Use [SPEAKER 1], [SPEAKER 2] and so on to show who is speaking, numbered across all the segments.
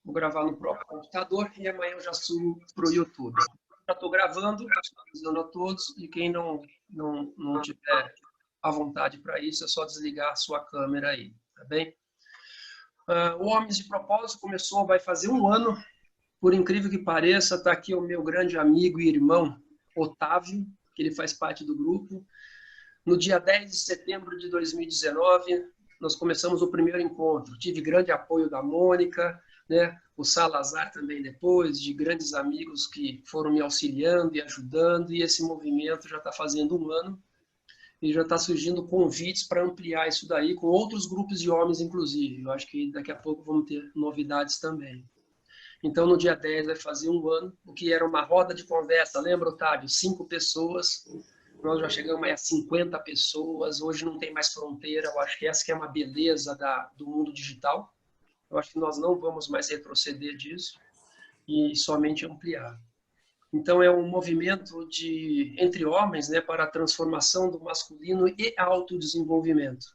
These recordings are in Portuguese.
[SPEAKER 1] vou gravar no próprio computador e amanhã eu já subo para o YouTube. Já estou gravando, avisando a todos, e quem não tiver à vontade para isso, é só desligar a sua câmera aí, tá bem? O Homens de Propósito começou, vai fazer um ano, por incrível que pareça, está aqui o meu grande amigo e irmão, Otávio, que ele faz parte do grupo. No dia 10 de setembro de 2019, nós começamos o primeiro encontro. Tive grande apoio da Mônica, né? O Salazar também depois, de grandes amigos que foram me auxiliando e ajudando, e esse movimento já está fazendo um ano, e já está surgindo convites para ampliar isso daí, com outros grupos de homens, inclusive. Eu acho que daqui a pouco vamos ter novidades também. Então, no dia 10 vai fazer um ano, o que era uma roda de conversa, lembra, Otávio? 5 pessoas, nós já chegamos a 50 pessoas, hoje não tem mais fronteira, eu acho que essa que é uma beleza do mundo digital. Eu acho que nós não vamos mais retroceder disso e somente ampliar. Então, é um movimento entre homens, né, para a transformação do masculino e autodesenvolvimento.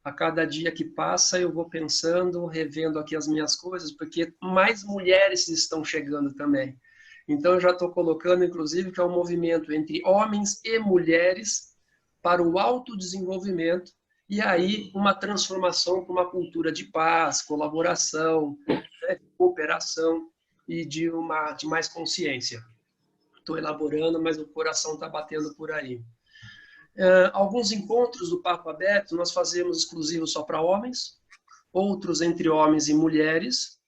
[SPEAKER 1] A cada dia que passa, eu vou pensando, revendo aqui as minhas coisas, porque mais mulheres estão chegando também. Então, eu já estou colocando, inclusive, que é um movimento entre homens e mulheres para o autodesenvolvimento e aí uma transformação para uma cultura de paz, colaboração, né, cooperação e de mais consciência. Estou elaborando, mas o coração está batendo por aí. Alguns encontros do Papo Aberto nós fazemos exclusivos só para homens, outros entre homens e mulheres,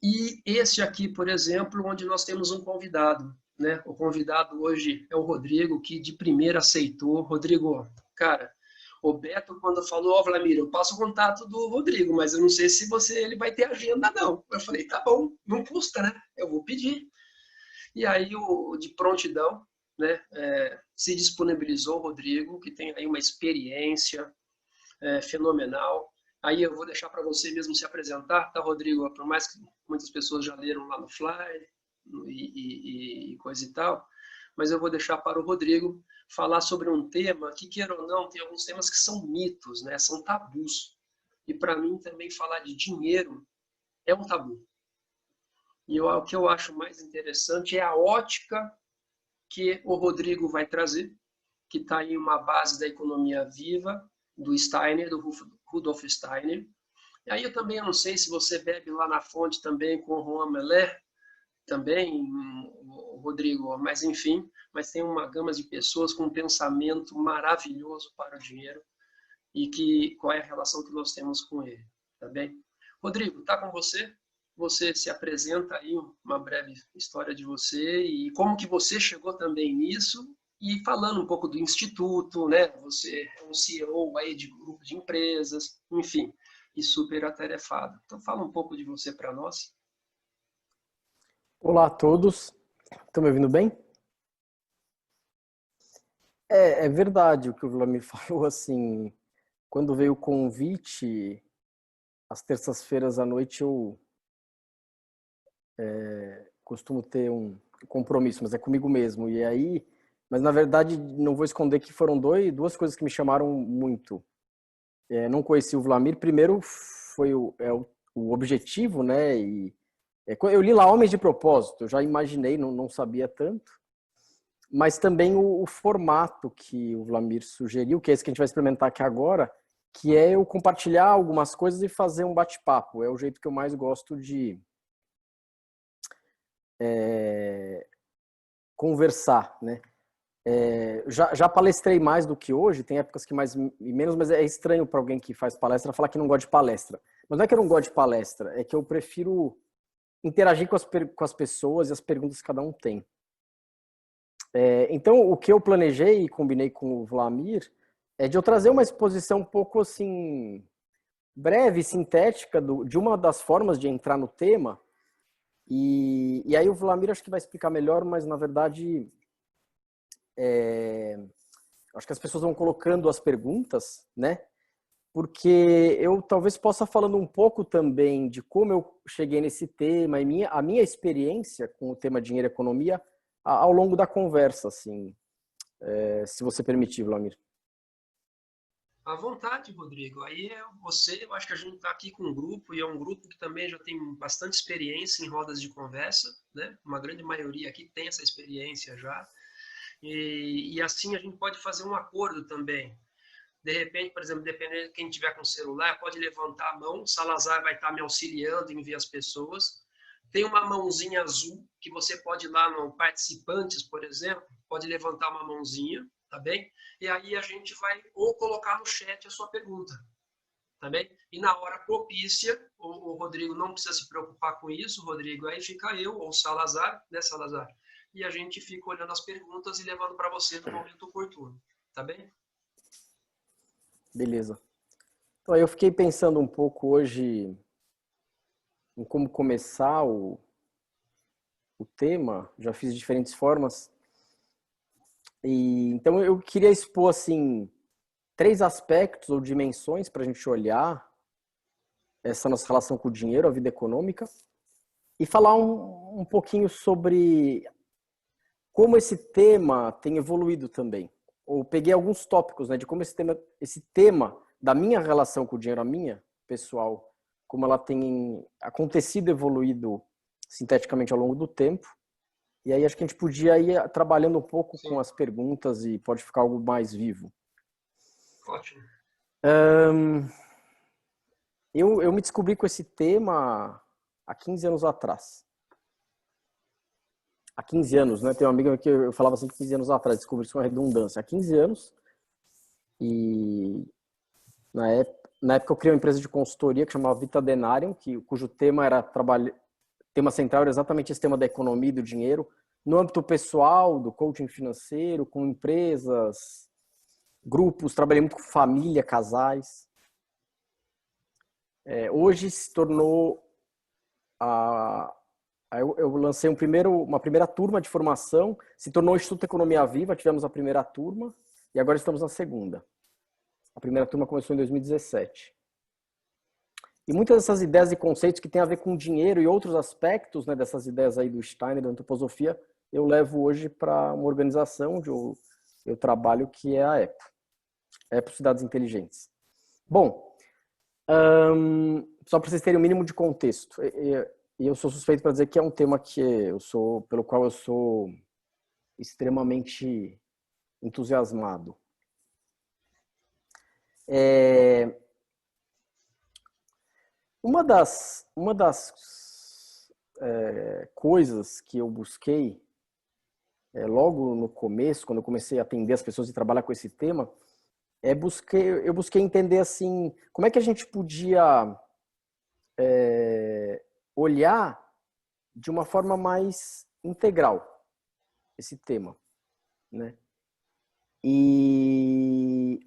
[SPEAKER 1] e esse aqui, por exemplo, onde nós temos um convidado, né? O convidado hoje é o Rodrigo, que de primeira aceitou. Rodrigo, cara, o Beto, quando falou, ó, Vlamir, eu passo o contato do Rodrigo, mas eu não sei se ele vai ter agenda, não. Eu falei, tá bom, não custa, né? Eu vou pedir. E aí, de prontidão, né, se disponibilizou o Rodrigo, que tem aí uma experiência fenomenal. Aí eu vou deixar para você mesmo se apresentar, tá, Rodrigo? Por mais que muitas pessoas já leram lá no Fly e coisa e tal, mas eu vou deixar para o Rodrigo falar sobre um tema que, queira ou não, tem alguns temas que são mitos, né? São tabus. E para mim também falar de dinheiro é um tabu. E o que eu acho mais interessante é a ótica que o Rodrigo vai trazer, que está em uma base da economia viva, do Steiner, do Rudolf Steiner. E aí eu também não sei se você bebe lá na fonte também com o Juan Melé, também, Rodrigo, mas enfim, mas tem uma gama de pessoas com um pensamento maravilhoso para o dinheiro e qual é a relação que nós temos com ele, tá bem? Rodrigo, tá com você? Você se apresenta aí, uma breve história de você e como que você chegou também nisso e falando um pouco do Instituto, né? Você é um CEO aí de grupo de empresas, enfim, e super atarefado. Então fala um pouco de você para nós.
[SPEAKER 2] Olá a todos, estão me ouvindo bem? É verdade o que o Vlamir falou, assim, quando veio o convite, às terças-feiras à noite eu costumo ter um compromisso, mas é comigo mesmo, e aí, mas na verdade não vou esconder que foram duas coisas que me chamaram muito. Não conheci o Vlamir, primeiro foi o objetivo, né, eu li lá Homens de Propósito, eu já imaginei, não sabia tanto, mas também o formato que o Vlamir sugeriu, que é esse que a gente vai experimentar aqui agora, que é eu compartilhar algumas coisas e fazer um bate-papo. É o jeito que eu mais gosto de conversar, né? Já palestrei mais do que hoje, tem épocas que mais e menos, mas é estranho para alguém que faz palestra falar que não gosta de palestra. Mas não é que eu não gosto de palestra, é que eu prefiro interagir com as pessoas e as perguntas que cada um tem. Então, o que eu planejei e combinei com o Vlamir é de eu trazer uma exposição um pouco assim breve, sintética de uma das formas de entrar no tema. E aí o Vlamir acho que vai explicar melhor, mas na verdade acho que as pessoas vão colocando as perguntas, né? Porque eu talvez possa falando um pouco também de como eu cheguei nesse tema e a minha experiência com o tema dinheiro e economia ao longo da conversa, assim, se você permitir, Vlamir.
[SPEAKER 1] À vontade, Rodrigo. Aí você, eu acho que a gente está aqui com um grupo, e é um grupo que também já tem bastante experiência em rodas de conversa, né? Uma grande maioria aqui tem essa experiência já. E assim a gente pode fazer um acordo também. De repente, por exemplo, dependendo de quem tiver com celular, pode levantar a mão, o Salazar vai estar me auxiliando em ver as pessoas. Tem uma mãozinha azul que você pode ir lá no participantes, por exemplo, pode levantar uma mãozinha, tá bem? E aí a gente vai ou colocar no chat a sua pergunta, tá bem? E na hora propícia, o Rodrigo não precisa se preocupar com isso, Rodrigo, aí fica eu ou o Salazar, né, Salazar? E a gente fica olhando as perguntas e levando para você no momento oportuno, tá bem?
[SPEAKER 2] Beleza. Então, eu fiquei pensando um pouco hoje em como começar o tema, já fiz de diferentes formas. Então, eu queria expor, assim, 3 aspectos ou dimensões para a gente olhar essa nossa relação com o dinheiro, a vida econômica, e falar um pouquinho sobre como esse tema tem evoluído também. Ou peguei alguns tópicos, né, de como esse tema da minha relação com o dinheiro, a minha pessoal, como ela tem acontecido, evoluído sinteticamente ao longo do tempo. E aí acho que a gente podia ir trabalhando um pouco
[SPEAKER 1] Sim.
[SPEAKER 2] com as perguntas e pode ficar algo mais vivo.
[SPEAKER 1] Ótimo.
[SPEAKER 2] Eu me descobri com esse tema há 15 anos atrás. Há 15 anos, né? Tem uma amiga que eu falava assim, 15 anos atrás, descobri isso com uma redundância. Há 15 anos, e na época eu criei uma empresa de consultoria que chamava Vita Denarium, cujo tema era tema central era exatamente esse tema da economia e do dinheiro, no âmbito pessoal, do coaching financeiro, com empresas, grupos, trabalhei muito com família, casais. Hoje se tornou eu lancei uma primeira turma de formação, se tornou o Instituto Economia Viva, tivemos a primeira turma e agora estamos na segunda. A primeira turma começou em 2017. E muitas dessas ideias e conceitos que têm a ver com dinheiro e outros aspectos, né, dessas ideias aí do Steiner, da antroposofia, eu levo hoje para uma organização onde eu trabalho, que é a EPO Cidades Inteligentes. Bom, só para vocês terem o mínimo de contexto, e eu sou suspeito para dizer que é um tema pelo qual eu sou extremamente entusiasmado. Uma das coisas que eu busquei logo no começo, quando eu comecei a atender as pessoas e trabalhar com esse tema, eu busquei entender assim, como é que a gente podia olhar de uma forma mais integral esse tema, né? E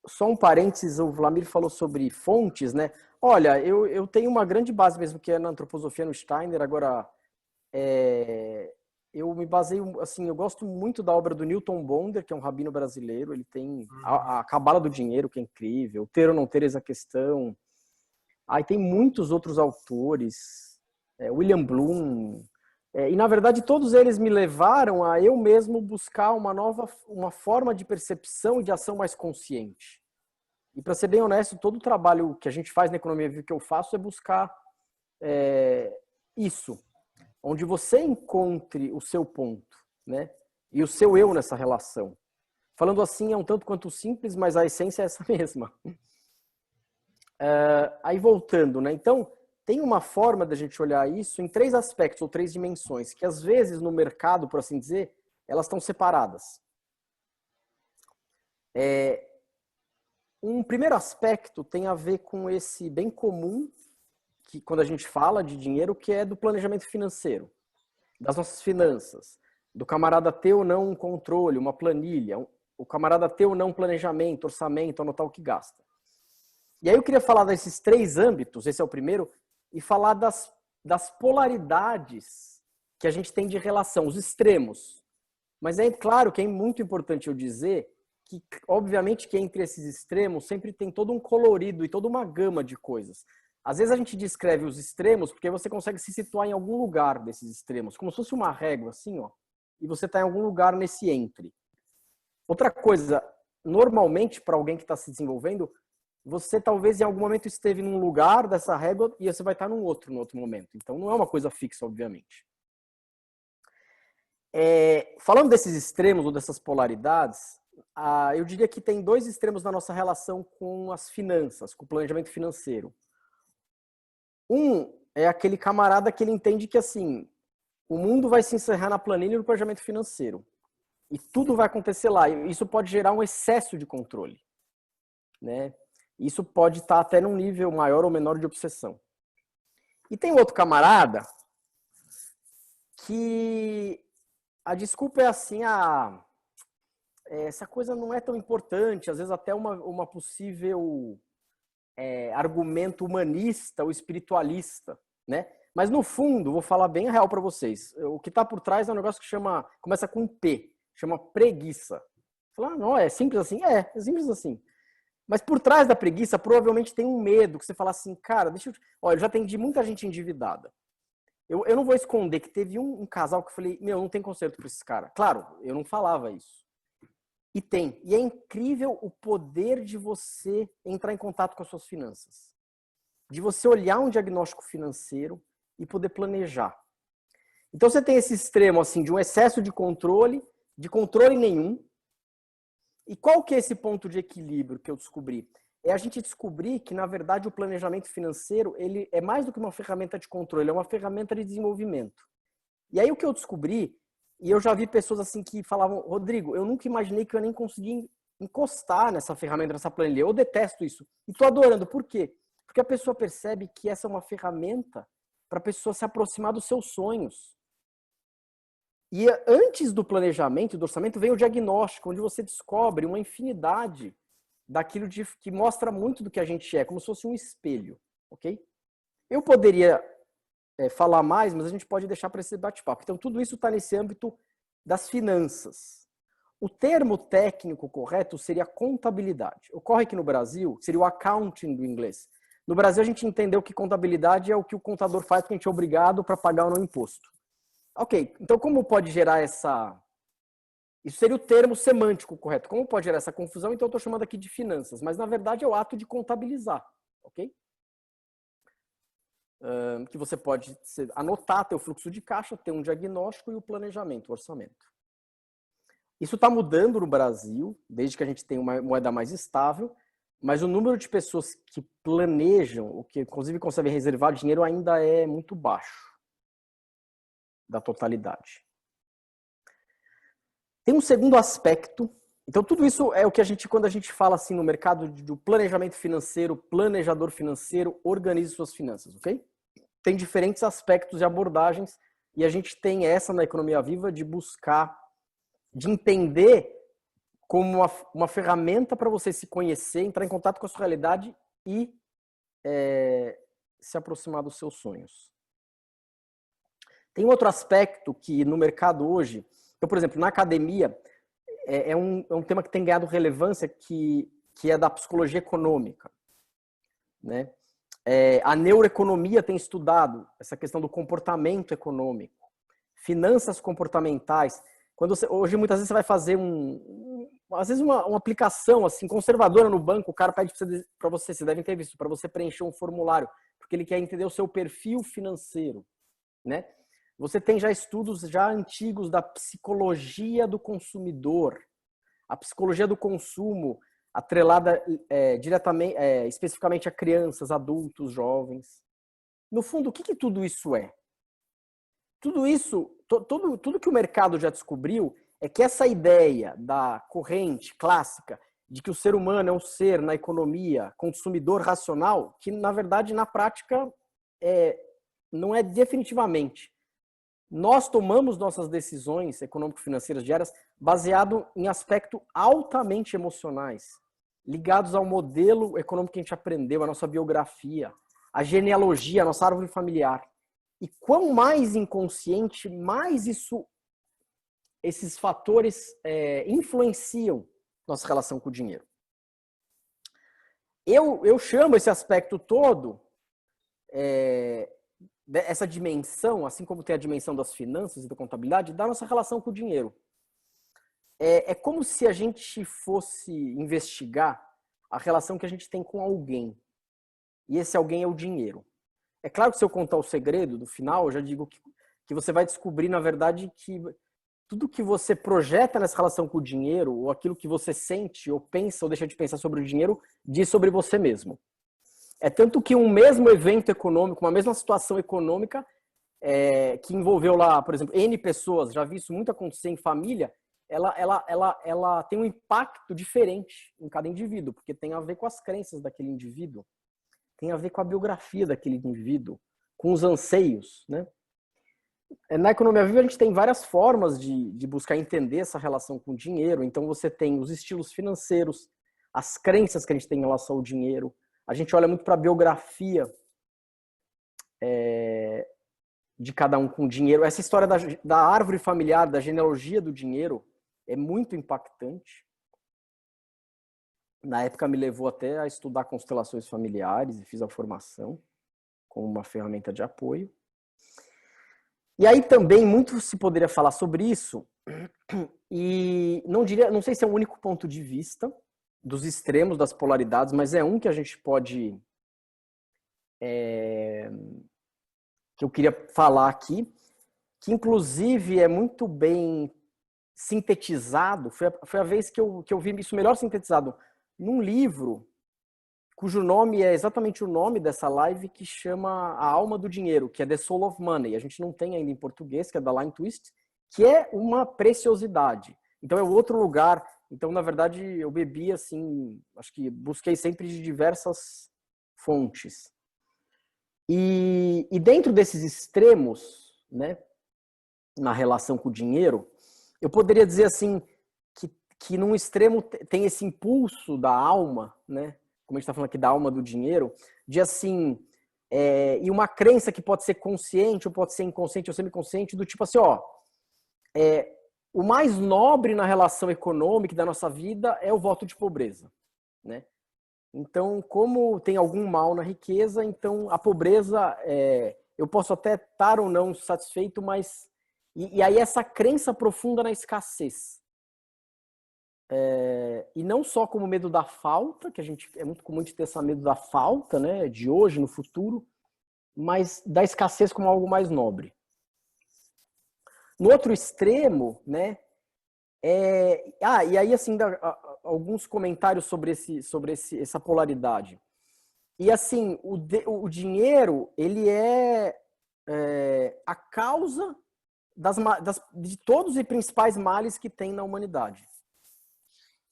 [SPEAKER 2] só um parênteses, o Vlamir falou sobre fontes, né? Olha, eu tenho uma grande base mesmo que é na antroposofia, no Steiner. Agora, eu me baseio, assim, eu gosto muito da obra do Newton Bonder, que é um rabino brasileiro. Ele tem a Cabala do Dinheiro, que é incrível, Ter ou Não Ter Essa Questão. Aí tem muitos outros autores, William Bloom, e na verdade todos eles me levaram a eu mesmo buscar uma forma de percepção e de ação mais consciente. E para ser bem honesto, todo o trabalho que a gente faz na Economia Viva que eu faço é buscar isso, onde você encontre o seu ponto, né? E o seu eu nessa relação. Falando assim é um tanto quanto simples, mas a essência é essa mesma. Aí voltando, né? Então, tem uma forma da gente olhar isso em 3 aspectos ou 3 dimensões, que às vezes no mercado, por assim dizer, elas estão separadas. Um primeiro aspecto tem a ver com esse bem comum, que quando a gente fala de dinheiro, que é do planejamento financeiro, das nossas finanças, do camarada ter ou não um controle, uma planilha, o camarada ter ou não um planejamento, orçamento, anotar o que gasta. E aí eu queria falar desses 3 âmbitos, esse é o primeiro, e falar das polaridades que a gente tem de relação, os extremos. Mas é claro que é muito importante eu dizer que, obviamente, que entre esses extremos sempre tem todo um colorido e toda uma gama de coisas. Às vezes a gente descreve os extremos porque você consegue se situar em algum lugar desses extremos, como se fosse uma régua, assim, ó, e você está em algum lugar nesse entre. Outra coisa, normalmente, para alguém que está se desenvolvendo, você talvez em algum momento esteve num lugar dessa régua e você vai estar no outro momento. Então, não é uma coisa fixa, obviamente. Falando desses extremos ou dessas polaridades, eu diria que tem dois extremos na nossa relação com as finanças, com o planejamento financeiro. Um é aquele camarada que ele entende que, assim, o mundo vai se encerrar na planilha do planejamento financeiro. E tudo vai acontecer lá. E isso pode gerar um excesso de controle, né? Isso pode estar até num nível maior ou menor de obsessão. E tem outro camarada que a desculpa é assim, essa coisa não é tão importante, às vezes até uma possível argumento humanista ou espiritualista, né? Mas no fundo, vou falar bem a real para vocês, o que está por trás é um negócio que começa com P, chama preguiça. Falar, não, é simples assim? É simples assim. Mas por trás da preguiça, provavelmente tem um medo, que você fala assim, cara, olha, eu já atendi muita gente endividada. Eu não vou esconder que teve um casal que eu falei, meu, não tem conserto para esses caras. Claro, eu não falava isso. E tem. E é incrível o poder de você entrar em contato com as suas finanças. De você olhar um diagnóstico financeiro e poder planejar. Então você tem esse extremo assim de um excesso de controle nenhum. E qual que é esse ponto de equilíbrio que eu descobri? É a gente descobrir que, na verdade, o planejamento financeiro ele é mais do que uma ferramenta de controle, é uma ferramenta de desenvolvimento. E aí o que eu descobri, e eu já vi pessoas assim que falavam, Rodrigo, eu nunca imaginei que eu nem conseguia encostar nessa ferramenta, nessa planilha. Eu detesto isso. E tô adorando. Por quê? Porque a pessoa percebe que essa é uma ferramenta para a pessoa se aproximar dos seus sonhos. E antes do planejamento, do orçamento, vem o diagnóstico, onde você descobre uma infinidade daquilo que mostra muito do que a gente é, como se fosse um espelho, ok? Eu poderia falar mais, mas a gente pode deixar para esse bate-papo. Então, tudo isso está nesse âmbito das finanças. O termo técnico correto seria contabilidade. Ocorre que no Brasil, seria o accounting do inglês. No Brasil, a gente entendeu que contabilidade é o que o contador faz porque a gente é obrigado para pagar ou não imposto. Ok, então como pode gerar essa... Isso seria o termo semântico correto. Como pode gerar essa confusão? Então eu estou chamando aqui de finanças, mas na verdade é o ato de contabilizar, ok? Que você pode anotar teu fluxo de caixa, ter um diagnóstico e o planejamento, o orçamento. Isso está mudando no Brasil, desde que a gente tem uma moeda mais estável, mas o número de pessoas que planejam, o que inclusive conseguem reservar dinheiro, ainda é muito baixo da totalidade. Tem um segundo aspecto. Então, tudo isso é o que quando a gente fala assim no mercado do planejamento financeiro, planejador financeiro, organize suas finanças, ok? Tem diferentes aspectos e abordagens e a gente tem essa na Economia Viva de buscar, de entender como uma ferramenta para você se conhecer, entrar em contato com a sua realidade e se aproximar dos seus sonhos. Tem outro aspecto que no mercado hoje, então, por exemplo, na academia, é um tema que tem ganhado relevância que é da psicologia econômica, né? A neuroeconomia tem estudado essa questão do comportamento econômico, finanças comportamentais. Hoje, muitas vezes, você vai fazer às vezes uma aplicação assim, conservadora no banco, o cara pede para você, vocês devem ter visto, para você preencher um formulário, porque ele quer entender o seu perfil financeiro, né? Você tem já estudos já antigos da psicologia do consumidor, a psicologia do consumo atrelada diretamente, especificamente a crianças, adultos, jovens. No fundo, o que tudo isso é? Tudo isso, tudo que o mercado já descobriu é que essa ideia da corrente clássica de que o ser humano é um ser na economia consumidor racional, que na verdade na prática não é definitivamente. Nós tomamos nossas decisões econômico-financeiras diárias baseado em aspectos altamente emocionais, ligados ao modelo econômico que a gente aprendeu, a nossa biografia, a genealogia, a nossa árvore familiar. E quanto mais inconsciente, mais esses fatores influenciam nossa relação com o dinheiro. Eu chamo esse aspecto todo... essa dimensão, assim como tem a dimensão das finanças e da contabilidade, da nossa relação com o dinheiro. É como se a gente fosse investigar a relação que a gente tem com alguém. E esse alguém é o dinheiro. É claro que se eu contar o segredo do final, eu já digo que você vai descobrir, na verdade, que tudo que você projeta nessa relação com o dinheiro, ou aquilo que você sente, ou pensa, ou deixa de pensar sobre o dinheiro, diz sobre você mesmo. É tanto que um mesmo evento econômico, uma mesma situação econômica, que envolveu lá, por exemplo, N pessoas, já vi isso muito acontecer em família, ela tem um impacto diferente em cada indivíduo, porque tem a ver com as crenças daquele indivíduo, tem a ver com a biografia daquele indivíduo, com os anseios, né? Na economia viva a gente tem várias formas de buscar entender essa relação com o dinheiro. Então você tem os estilos financeiros, as crenças que a gente tem em relação ao dinheiro. A gente olha muito para a biografia de cada um com dinheiro. Essa história da árvore familiar, da genealogia do dinheiro, é muito impactante. Na época me levou até a estudar constelações familiares e fiz a formação como uma ferramenta de apoio. E aí também muito se poderia falar sobre isso, e não sei se é o único ponto de vista dos extremos, das polaridades, mas é um que a gente pode que eu queria falar aqui, que inclusive é muito bem sintetizado, foi a vez que eu vi isso melhor sintetizado num livro cujo nome é exatamente o nome dessa live, que chama A Alma do Dinheiro, que é The Soul of Money. A gente não tem ainda em português, que é da Line Twist, que é uma preciosidade. Então é outro lugar. Então, na verdade, eu bebi assim, acho que busquei sempre de diversas fontes. E dentro desses extremos, né, na relação com o dinheiro, eu poderia dizer assim, que num extremo tem esse impulso da alma, né, como a gente está falando aqui da alma do dinheiro, de assim, e uma crença que pode ser consciente, ou pode ser inconsciente, ou semiconsciente, do tipo assim, ó, o mais nobre na relação econômica da nossa vida é o voto de pobreza, né? Então, como tem algum mal na riqueza, então a pobreza, eu posso até estar ou não satisfeito, mas... E aí essa crença profunda na escassez. E não só como medo da falta, que a gente é muito comum de ter esse medo da falta, né, de hoje, no futuro, mas da escassez como algo mais nobre. No outro extremo, né, e aí assim, alguns comentários sobre essa polaridade. E assim, o dinheiro, ele é a causa de todos os principais males que tem na humanidade.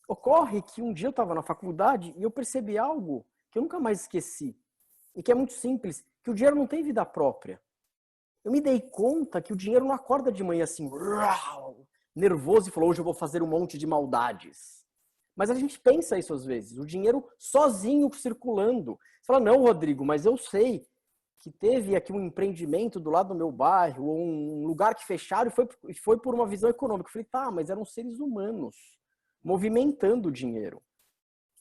[SPEAKER 2] Ocorre que um dia eu estava na faculdade e eu percebi algo que eu nunca mais esqueci, e que é muito simples, que o dinheiro não tem vida própria. Eu me dei conta que o dinheiro não acorda de manhã assim, nervoso, e falou, hoje eu vou fazer um monte de maldades. Mas a gente pensa isso às vezes, o dinheiro sozinho circulando. Você fala, não, Rodrigo, mas eu sei que teve aqui um empreendimento do lado do meu bairro, ou um lugar que fecharam e foi por uma visão econômica. Eu falei, tá, mas eram seres humanos movimentando o dinheiro.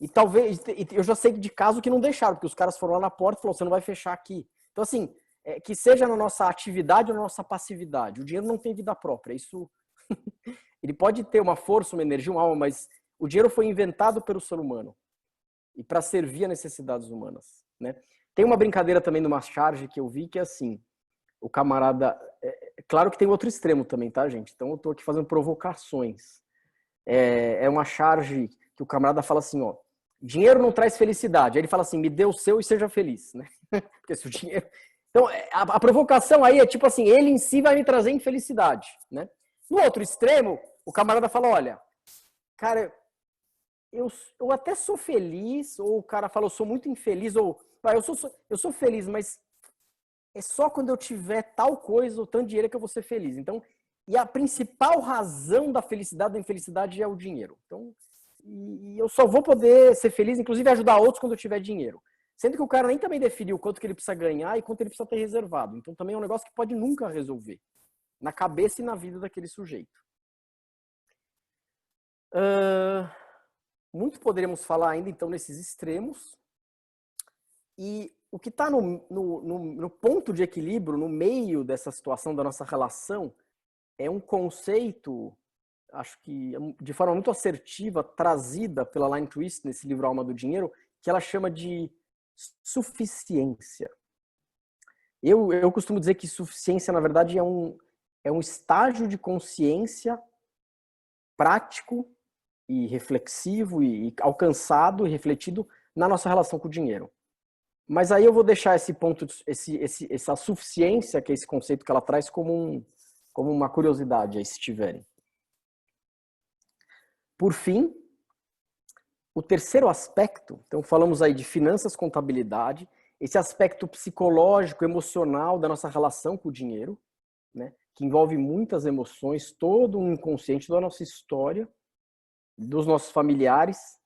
[SPEAKER 2] E talvez, eu já sei de caso que não deixaram, porque os caras foram lá na porta e falaram, você não vai fechar aqui. Então, assim, que seja na nossa atividade ou na nossa passividade, o dinheiro não tem vida própria. Isso, ele pode ter uma força, uma energia, uma alma, mas o dinheiro foi inventado pelo ser humano e para servir a necessidades humanas, né? Tem uma brincadeira também numa charge que eu vi que é assim, o camarada, claro que tem outro extremo também, tá, gente? Então eu tô aqui fazendo provocações. É uma charge que o camarada fala assim, ó, dinheiro não traz felicidade. Aí ele fala assim, me dê o seu e seja feliz, né? Porque se o dinheiro... Então, a provocação aí é tipo assim, ele em si vai me trazer infelicidade, né? No outro extremo, o camarada fala, olha, cara, eu até sou feliz, ou o cara fala, eu sou muito infeliz, ou eu sou feliz, mas é só quando eu tiver tal coisa ou tanto dinheiro que eu vou ser feliz. Então, e a principal razão da felicidade, da infelicidade é o dinheiro. Então, e eu só vou poder ser feliz, inclusive ajudar outros quando eu tiver dinheiro. Sendo que o cara nem também definiu quanto que ele precisa ganhar e quanto ele precisa ter reservado. Então também é um negócio que pode nunca resolver. Na cabeça e na vida daquele sujeito. Muito poderíamos falar ainda então nesses extremos. E o que está no ponto de equilíbrio, no meio dessa situação da nossa relação, é um conceito acho que de forma muito assertiva, trazida pela Line Twist nesse livro Alma do Dinheiro, que ela chama de suficiência. Eu costumo dizer que suficiência, na verdade, é um estágio de consciência prático e reflexivo e alcançado e refletido na nossa relação com o dinheiro. Mas aí eu vou deixar esse ponto, essa suficiência, que é esse conceito que ela traz, como uma curiosidade aí, se tiverem. Por fim, o terceiro aspecto, então falamos aí de finanças, contabilidade, esse aspecto psicológico, emocional da nossa relação com o dinheiro, né, que envolve muitas emoções, todo um inconsciente da nossa história, dos nossos familiares.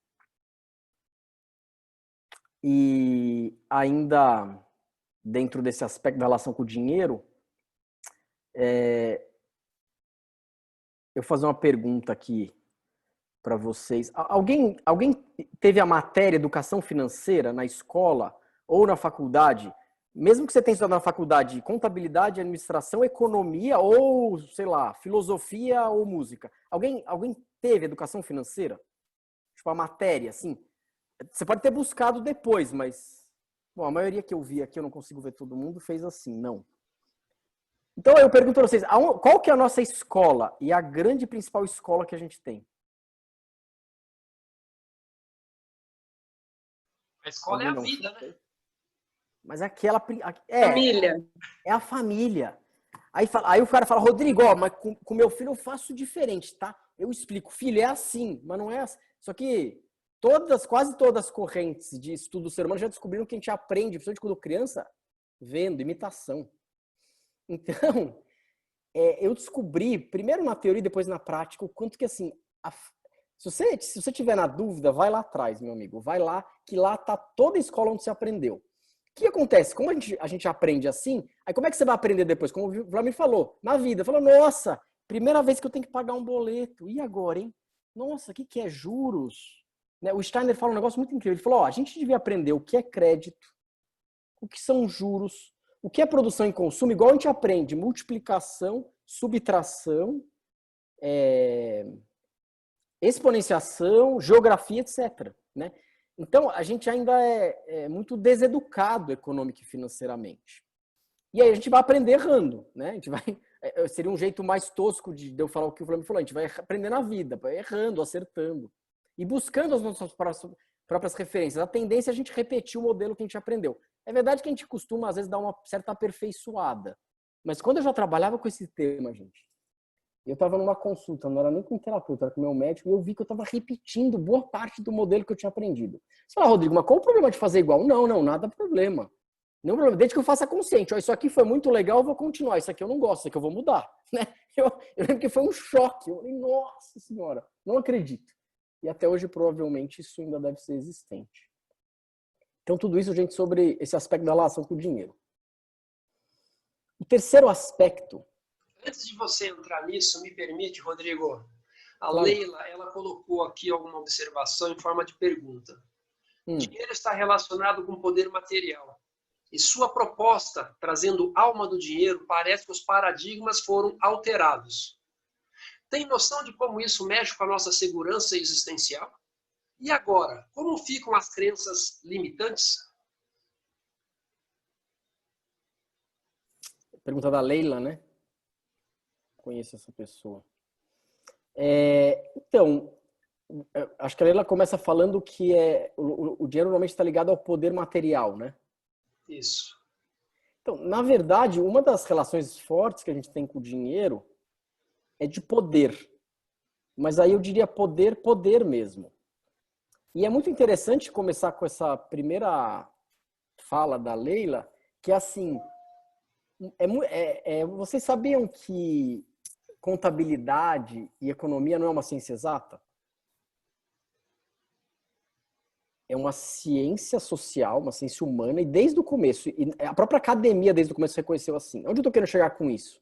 [SPEAKER 2] E ainda dentro desse aspecto da relação com o dinheiro, eu vou fazer uma pergunta aqui para vocês. Alguém teve a matéria educação financeira na escola ou na faculdade? Mesmo que você tenha estudado na faculdade contabilidade, administração, economia ou, sei lá, filosofia ou música. Alguém teve educação financeira? Tipo, a matéria, assim. Você pode ter buscado depois, mas bom, a maioria que eu vi aqui, eu não consigo ver todo mundo, fez assim, não. Então eu pergunto para vocês, qual que é a nossa escola e a grande principal escola que a gente tem?
[SPEAKER 1] A escola é a vida, né?
[SPEAKER 2] Mas aquela...
[SPEAKER 3] Família.
[SPEAKER 2] É a família. Aí o cara fala, Rodrigo, ó, mas com meu filho eu faço diferente, tá? Eu explico, filho, é assim, mas não é assim. Só que quase todas as correntes de estudo do ser humano já descobriram que a gente aprende, principalmente quando criança, vendo, imitação. Então, eu descobri, primeiro na teoria e depois na prática, o quanto que, assim, se você tiver na dúvida, vai lá atrás, meu amigo. Vai lá, que lá tá toda a escola onde você aprendeu. O que acontece? Como a gente aprende assim, aí como é que você vai aprender depois? Como o Vladimir falou, na vida. Falou, nossa, primeira vez que eu tenho que pagar um boleto. E agora, hein? Nossa, o que é juros? O Steiner fala um negócio muito incrível. Ele falou, ó, a gente devia aprender o que é crédito, o que são juros, o que é produção e consumo, igual a gente aprende multiplicação, subtração, exponenciação, geografia, etc. Né? Então, a gente ainda é muito deseducado econômico e financeiramente. E aí a gente vai aprender errando. Né? A gente vai, seria um jeito mais tosco de eu falar o que o Flamengo falou. A gente vai aprender na vida, errando, acertando. E buscando as nossas próprias referências. A tendência é a gente repetir o modelo que a gente aprendeu. É verdade que a gente costuma, às vezes, dar uma certa aperfeiçoada. Mas quando eu já trabalhava com esse tema, gente, eu estava numa consulta, não era nem com o terapeuta, era com o meu médico, e eu vi que eu estava repetindo boa parte do modelo que eu tinha aprendido. Você fala, Rodrigo, mas qual o problema de fazer igual? Não, nada problema. Nenhum problema. Desde que eu faça consciente. Ó, isso aqui foi muito legal, eu vou continuar. Isso aqui eu não gosto, isso aqui eu vou mudar. Né? Eu lembro que foi um choque. Eu falei, nossa senhora, não acredito. E até hoje, provavelmente, isso ainda deve ser existente. Então, tudo isso, gente, sobre esse aspecto da relação com o dinheiro. O terceiro aspecto...
[SPEAKER 1] Antes de você entrar nisso, me permite, Rodrigo, a
[SPEAKER 2] Claro.
[SPEAKER 1] Leila, ela colocou aqui alguma observação em forma de pergunta. Dinheiro está relacionado com poder material. E sua proposta, trazendo alma do dinheiro, parece que os paradigmas foram alterados. Tem noção de como isso mexe com a nossa segurança existencial? E agora, como ficam as crenças limitantes?
[SPEAKER 2] Pergunta da Leila, né? Conheço essa pessoa. Então, acho que a Leila começa falando que o dinheiro normalmente está ligado ao poder material, né?
[SPEAKER 1] Isso.
[SPEAKER 2] Então, na verdade, uma das relações fortes que a gente tem com o dinheiro é de poder. Mas aí eu diria poder mesmo. E é muito interessante começar com essa primeira fala da Leila, que é assim, vocês sabiam que contabilidade e economia não é uma ciência exata? É uma ciência social, uma ciência humana, e desde o começo, e a própria academia desde o começo reconheceu assim. Onde eu estou querendo chegar com isso?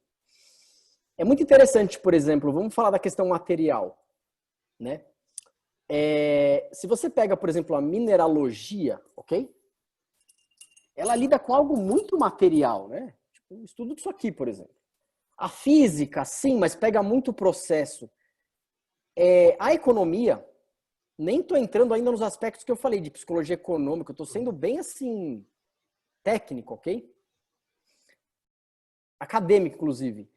[SPEAKER 2] É muito interessante, por exemplo, vamos falar da questão material, né? Se você pega, por exemplo, a mineralogia, ok? Ela lida com algo muito material, né? Tipo, um estudo disso aqui, por exemplo. A física, sim, mas pega muito processo A economia, nem estou entrando ainda nos aspectos que eu falei de psicologia econômica, eu estou sendo bem assim, técnico, ok? Acadêmico, inclusive.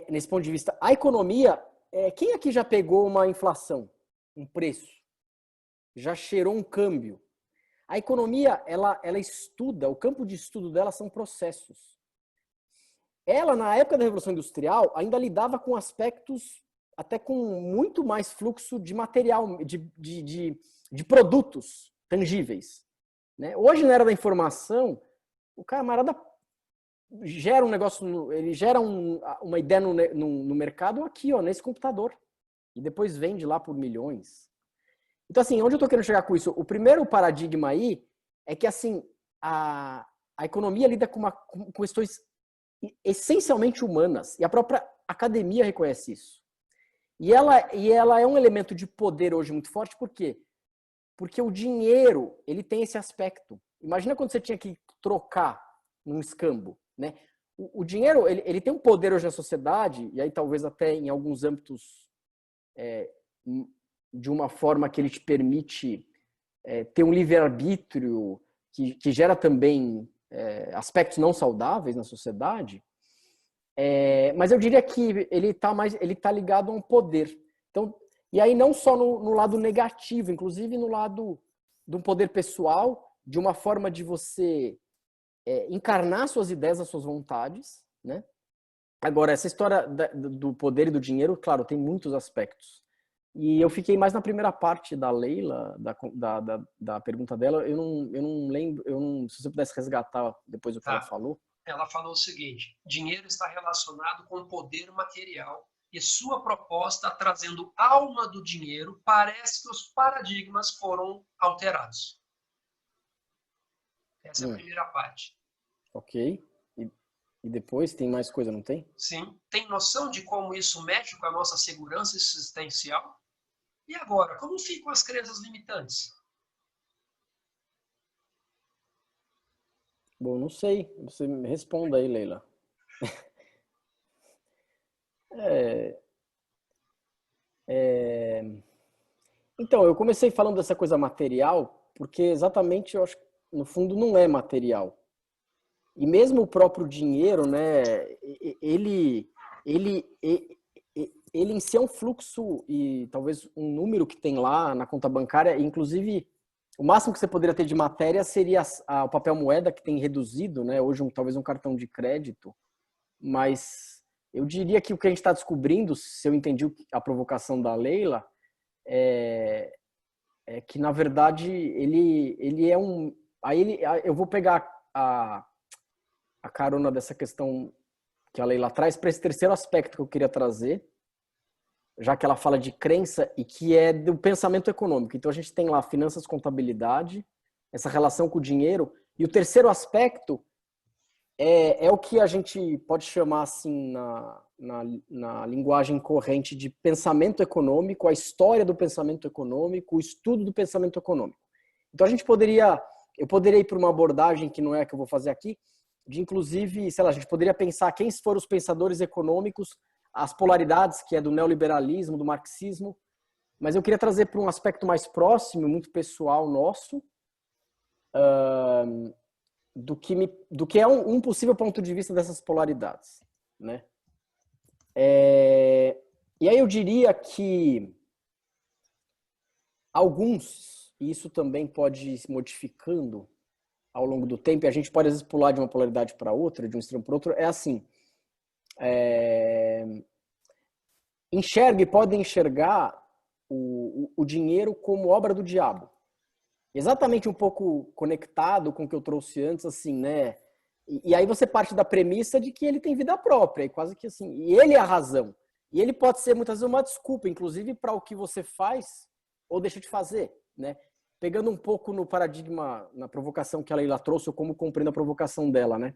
[SPEAKER 2] Nesse ponto de vista, a economia, quem aqui já pegou uma inflação, um preço? Já cheirou um câmbio? A economia, ela estuda, o campo de estudo dela são processos. Ela, na época da Revolução Industrial, ainda lidava com aspectos, até com muito mais fluxo de material, de produtos tangíveis. Né? Hoje, na era da informação, o camarada gera um negócio, ele gera uma ideia no mercado aqui, ó, nesse computador. E depois vende lá por milhões. Então, assim, onde eu estou querendo chegar com isso? O primeiro paradigma aí é que, assim, a economia lida com questões essencialmente humanas. E a própria academia reconhece isso. E ela é um elemento de poder hoje muito forte, por quê? Porque o dinheiro, ele tem esse aspecto. Imagina quando você tinha que trocar num escambo, né? O dinheiro, ele tem um poder hoje na sociedade, e aí talvez até em alguns âmbitos de uma forma que ele te permite ter um livre-arbítrio que gera também aspectos não saudáveis na sociedade, mas eu diria que ele tá ligado a um poder. Então, e aí não só no lado negativo, inclusive no lado de um poder pessoal, de uma forma de você encarnar suas ideias, as suas vontades, né? Agora, essa história do poder e do dinheiro, claro, tem muitos aspectos. E eu fiquei mais na primeira parte da Leila, da pergunta dela. Eu não lembro, se você pudesse resgatar depois o que ela falou.
[SPEAKER 1] Ela falou o seguinte: dinheiro está relacionado com poder material e sua proposta trazendo alma do dinheiro, parece que os paradigmas foram alterados. Essa é a primeira parte.
[SPEAKER 2] Ok. E depois tem mais coisa, não tem?
[SPEAKER 1] Sim. Tem noção de como isso mexe com a nossa segurança existencial? E agora, como ficam as crenças limitantes?
[SPEAKER 2] Bom, não sei. Você me responda aí, Leila. Então, eu comecei falando dessa coisa material, porque exatamente eu acho que, no fundo, não é material. E mesmo o próprio dinheiro, né, ele em si é um fluxo e talvez um número que tem lá na conta bancária, inclusive o máximo que você poderia ter de matéria seria o papel moeda, que tem reduzido, né, hoje talvez um cartão de crédito, mas eu diria que o que a gente está descobrindo, se eu entendi a provocação da Leila, é que na verdade ele é um... eu vou pegar a carona dessa questão que a Leila traz para esse terceiro aspecto que eu queria trazer, já que ela fala de crença e que é do pensamento econômico. Então a gente tem lá finanças, contabilidade, essa relação com o dinheiro, e o terceiro aspecto é o que a gente pode chamar assim na linguagem corrente de pensamento econômico, a história do pensamento econômico, o estudo do pensamento econômico. Então eu poderia ir para uma abordagem que não é a que eu vou fazer aqui, de inclusive, sei lá, a gente poderia pensar quem foram os pensadores econômicos, as polaridades, que é do neoliberalismo, do marxismo, mas eu queria trazer para um aspecto mais próximo, muito pessoal nosso, do que é um possível ponto de vista dessas polaridades, né? E aí eu diria que alguns, e isso também pode ir se modificando ao longo do tempo, e a gente pode às vezes pular de uma polaridade para outra, de um extremo para outro, é assim, podem enxergar o dinheiro como obra do diabo. Exatamente um pouco conectado com o que eu trouxe antes, assim, né? E aí você parte da premissa de que ele tem vida própria, e quase que assim, e ele é a razão. E ele pode ser muitas vezes uma desculpa, inclusive para o que você faz ou deixa de fazer, né? Pegando um pouco no paradigma, na provocação que a Leila trouxe, ou como compreendo a provocação dela, né?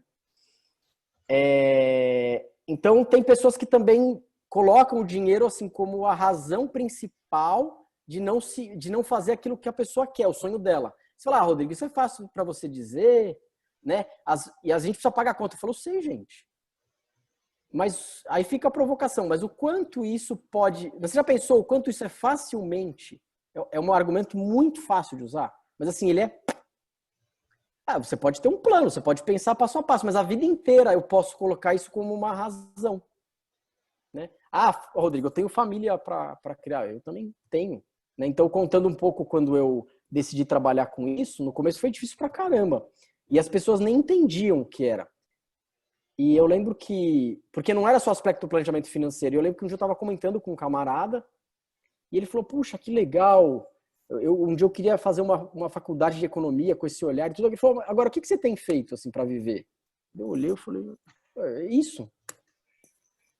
[SPEAKER 2] Então, tem pessoas que também colocam o dinheiro assim como a razão principal de não fazer aquilo que a pessoa quer, o sonho dela. Você fala, Rodrigo, isso é fácil para você dizer, né? E a gente precisa pagar a conta. Eu falo, sei, gente. Mas aí fica a provocação, mas o quanto isso pode... Você já pensou o quanto isso é facilmente... É um argumento muito fácil de usar, mas assim, ele é... você pode ter um plano, você pode pensar passo a passo, mas a vida inteira eu posso colocar isso como uma razão. Né? Rodrigo, eu tenho família para criar, eu também tenho. Né? Então, contando um pouco quando eu decidi trabalhar com isso, no começo foi difícil pra caramba. E as pessoas nem entendiam o que era. E eu lembro que... Porque não era só o aspecto do planejamento financeiro. Eu lembro que um dia eu estava comentando com um camarada e ele falou, puxa, que legal. Um dia eu queria fazer uma faculdade de economia com esse olhar e tudo. Ele falou, agora, o que você tem feito assim para viver? Eu olhei e falei, é isso.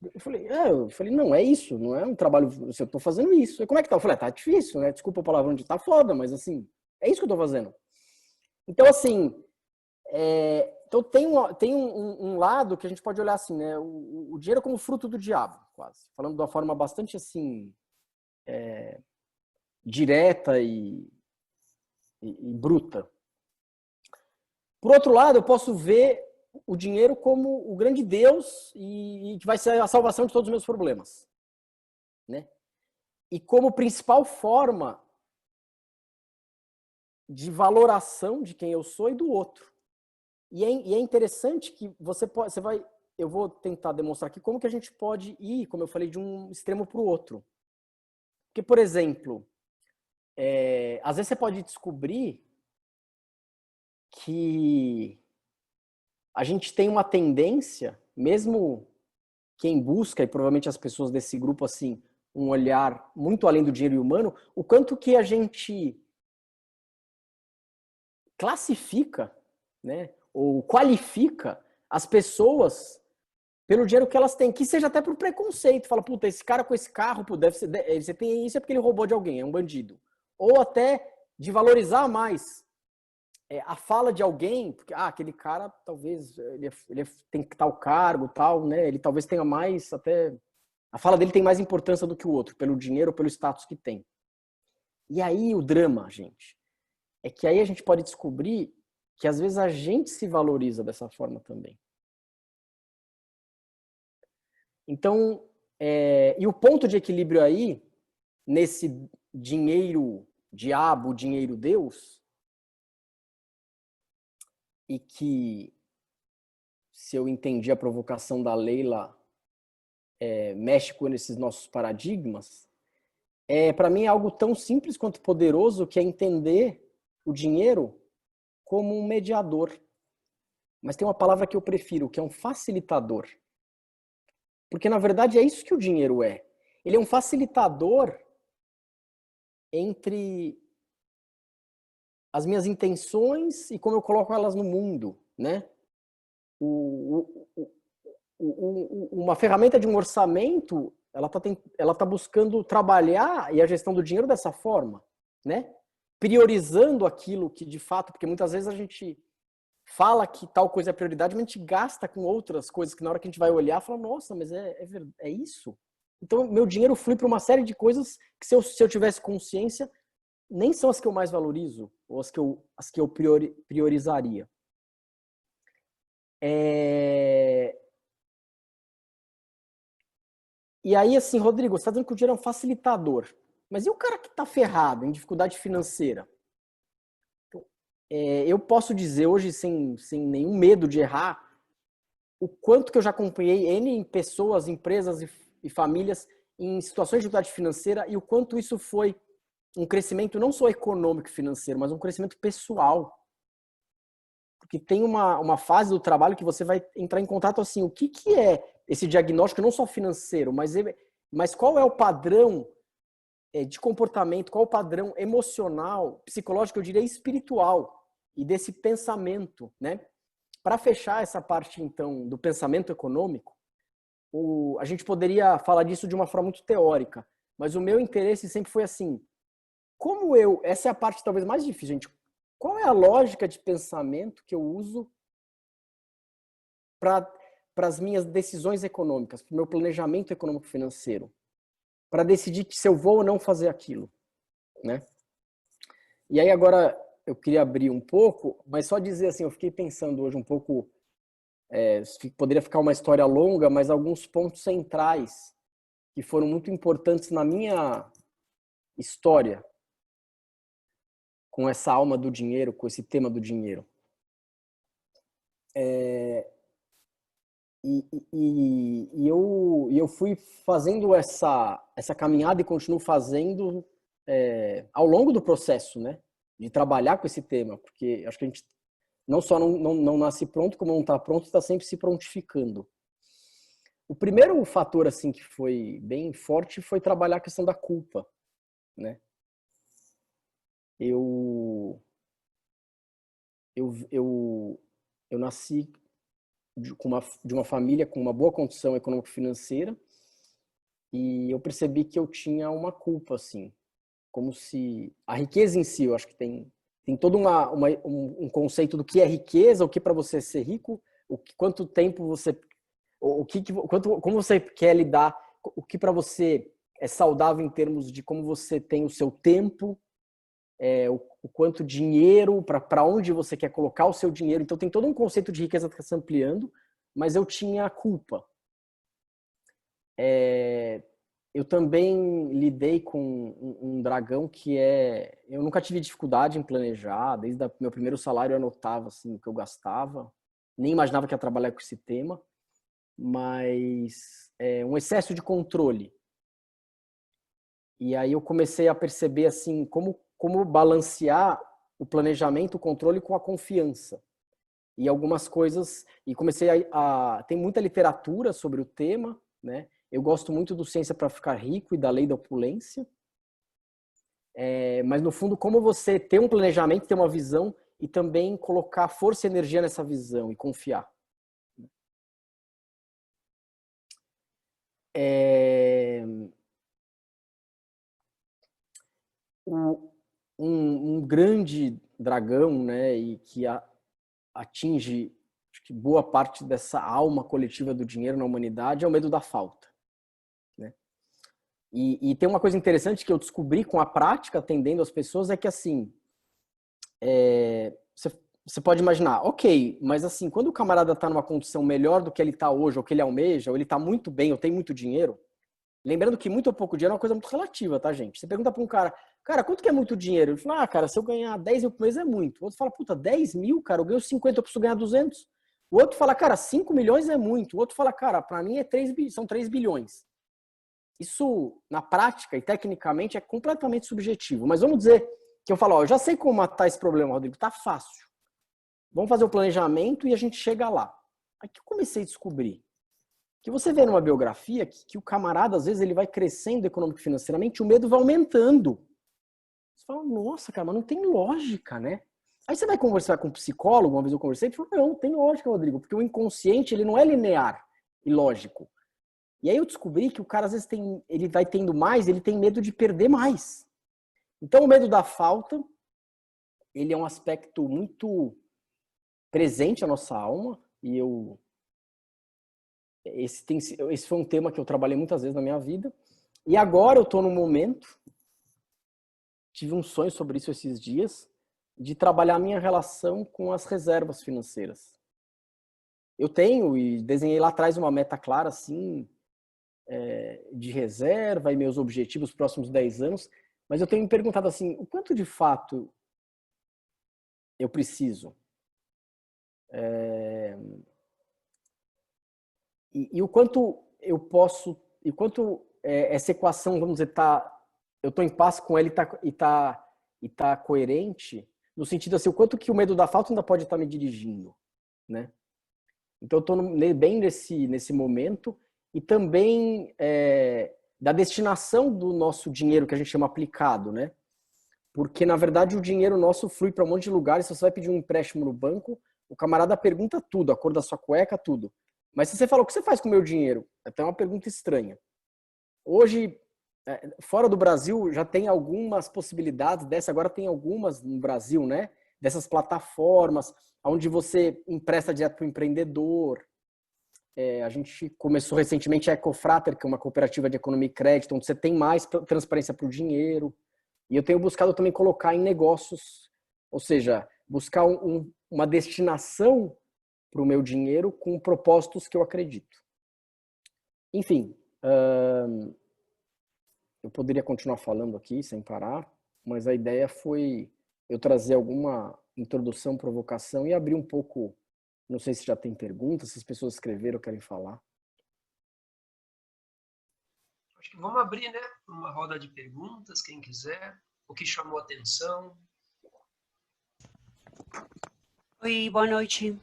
[SPEAKER 2] Eu falei, não, é isso. Não é um trabalho... Eu estou fazendo isso. E como é que tá? Eu falei, tá difícil, né? Desculpa o palavrão de tá foda, mas assim, é isso que eu estou fazendo. Então, assim... Então tem um lado que a gente pode olhar assim, né? O dinheiro como fruto do diabo, quase. Falando de uma forma bastante assim, direta e bruta. Por outro lado, eu posso ver o dinheiro como o grande Deus e que vai ser a salvação de todos os meus problemas. Né? E como principal forma de valoração de quem eu sou e do outro. E é interessante que eu vou tentar demonstrar aqui como que a gente pode ir, como eu falei, de um extremo para o outro. Porque, por exemplo, às vezes você pode descobrir que a gente tem uma tendência, mesmo quem busca, e provavelmente as pessoas desse grupo, assim, um olhar muito além do dinheiro humano, o quanto que a gente classifica, né? Ou qualifica as pessoas pelo dinheiro que elas têm, que seja até por preconceito. Fala, puta, esse cara com esse carro, pô, deve ser, você tem isso é porque ele roubou de alguém, é um bandido. Ou até de valorizar mais a fala de alguém, porque aquele cara talvez ele tem que tal cargo, tal, né? Ele talvez tenha mais, até a fala dele tem mais importância do que o outro, pelo dinheiro ou pelo status que tem. E aí o drama, gente, é que aí a gente pode descobrir que às vezes a gente se valoriza dessa forma também. Então, e o ponto de equilíbrio aí, nesse dinheiro diabo, dinheiro Deus, e que, se eu entendi a provocação da Leila, mexe com esses nossos paradigmas, para mim é algo tão simples quanto poderoso, que é entender o dinheiro como um mediador. Mas tem uma palavra que eu prefiro, que é um facilitador. Porque, na verdade, é isso que o dinheiro é. Ele é um facilitador entre as minhas intenções e como eu coloco elas no mundo, né? Uma ferramenta de um orçamento, ela tá buscando trabalhar e a gestão do dinheiro dessa forma, né? Priorizando aquilo que, de fato, porque muitas vezes a gente fala que tal coisa é prioridade, mas a gente gasta com outras coisas que na hora que a gente vai olhar, fala, nossa, mas é isso? Então, meu dinheiro flui para uma série de coisas que se eu tivesse consciência, nem são as que eu mais valorizo, ou as que eu priorizaria. E aí, assim, Rodrigo, você está dizendo que o dinheiro é um facilitador. Mas e o cara que está ferrado, em dificuldade financeira? Eu posso dizer hoje, sem nenhum medo de errar, o quanto que eu já acompanhei N pessoas, empresas e famílias em situações de dificuldade financeira e o quanto isso foi um crescimento não só econômico e financeiro, mas um crescimento pessoal. Porque tem uma fase do trabalho que você vai entrar em contato assim, o que é esse diagnóstico não só financeiro, mas qual é o padrão de comportamento, qual o padrão emocional, psicológico, eu diria espiritual, e desse pensamento, né? Para fechar essa parte, então, do pensamento econômico, a gente poderia falar disso de uma forma muito teórica, mas o meu interesse sempre foi assim, essa é a parte talvez mais difícil, gente, qual é a lógica de pensamento que eu uso para as minhas decisões econômicas, para o meu planejamento econômico-financeiro, para decidir se eu vou ou não fazer aquilo, né? E aí agora eu queria abrir um pouco, mas só dizer assim, eu fiquei pensando hoje um pouco Poderia ficar uma história longa, mas alguns pontos centrais que foram muito importantes na minha história com essa alma do dinheiro, com esse tema do dinheiro. Eu fui fazendo essa caminhada e continuo fazendo ao longo do processo, né? De trabalhar com esse tema, porque acho que a gente não só não nasce pronto, como não está pronto, está sempre se prontificando. O primeiro fator assim que foi bem forte foi trabalhar a questão da culpa, né? Eu nasci de uma família com uma boa condição econômico-financeira e eu percebi que eu tinha uma culpa, assim, como se a riqueza em si, eu acho que tem todo um conceito do que é riqueza, o que para você ser rico, quanto tempo você, como você quer lidar, o que para você é saudável em termos de como você tem o seu tempo, o quanto dinheiro, para onde você quer colocar o seu dinheiro. Então tem todo um conceito de riqueza que está se ampliando, mas eu tinha culpa. Eu também lidei com um dragão que eu nunca tive dificuldade em planejar, desde o meu primeiro salário eu anotava assim, o que eu gastava, nem imaginava que ia trabalhar com esse tema, mas um excesso de controle. E aí eu comecei a perceber assim, como balancear o planejamento, o controle com a confiança. E algumas coisas, e comecei tem muita literatura sobre o tema, né? Eu gosto muito do Ciência para Ficar Rico e da Lei da Opulência. Mas no fundo, como você ter um planejamento, ter uma visão e também colocar força e energia nessa visão e confiar. Um grande dragão, né, e que atinge acho que boa parte dessa alma coletiva do dinheiro na humanidade é o medo da falta, né? E tem uma coisa interessante que eu descobri com a prática, atendendo as pessoas, é que assim, você pode imaginar, ok, mas assim, quando o camarada está numa condição melhor do que ele está hoje, ou que ele almeja, ou ele está muito bem, ou tem muito dinheiro, lembrando que muito ou pouco dinheiro é uma coisa muito relativa, tá, gente? Você pergunta para um cara, quanto que é muito dinheiro? Ele fala, cara, se eu ganhar 10 mil por mês é muito. O outro fala, puta, 10 mil, cara, eu ganho 50, eu preciso ganhar 200. O outro fala, cara, 5 milhões é muito. O outro fala, cara, para mim são 3 bilhões. Isso, na prática e tecnicamente, é completamente subjetivo. Mas vamos dizer que eu falo, eu já sei como matar esse problema, Rodrigo, tá fácil. Vamos fazer o planejamento e a gente chega lá. Aí que eu comecei a descobrir que você vê numa biografia que o camarada, às vezes, ele vai crescendo econômico e financeiramente, o medo vai aumentando. Você fala, nossa, cara, mas não tem lógica, né? Aí você vai conversar com um psicólogo, uma vez eu conversei, ele falou, não, tem lógica, Rodrigo, porque o inconsciente, ele não é linear e lógico. E aí eu descobri que o cara, às vezes, ele vai tendo mais, ele tem medo de perder mais. Então, o medo da falta, ele é um aspecto muito presente na nossa alma, e esse foi um tema que eu trabalhei muitas vezes na minha vida. E agora eu estou num momento, tive um sonho sobre isso esses dias, de trabalhar a minha relação com as reservas financeiras. Eu tenho e desenhei lá atrás uma meta clara, assim, de reserva e meus objetivos nos próximos 10 anos, mas eu tenho me perguntado assim, o quanto de fato eu preciso? E o quanto eu posso, e quanto essa equação, vamos dizer, eu estou em paz com ela e tá coerente, no sentido assim, o quanto que o medo da falta ainda pode estar me dirigindo, né? Então eu estou bem nesse momento e também da destinação do nosso dinheiro que a gente chama aplicado, né? Porque na verdade o dinheiro nosso flui para um monte de lugares. Se você vai pedir um empréstimo no banco, o camarada pergunta tudo, a cor da sua cueca, tudo. Mas se você fala, o que você faz com o meu dinheiro? É até uma pergunta estranha. Hoje, fora do Brasil, já tem algumas possibilidades dessa, agora tem algumas no Brasil, né? Dessas plataformas, onde você empresta direto para o empreendedor. A gente começou recentemente a Ecofrater, que é uma cooperativa de economia e crédito, onde você tem mais transparência para o dinheiro. E eu tenho buscado também colocar em negócios, ou seja, buscar uma destinação o meu dinheiro com propósitos que eu acredito. Enfim, eu poderia continuar falando aqui sem parar, mas a ideia foi eu trazer alguma introdução, provocação e abrir um pouco, não sei se já tem perguntas, se as pessoas escreveram ou querem falar.
[SPEAKER 1] Acho que vamos abrir, né, uma roda de perguntas, quem quiser, o que chamou a atenção.
[SPEAKER 3] Oi, boa noite.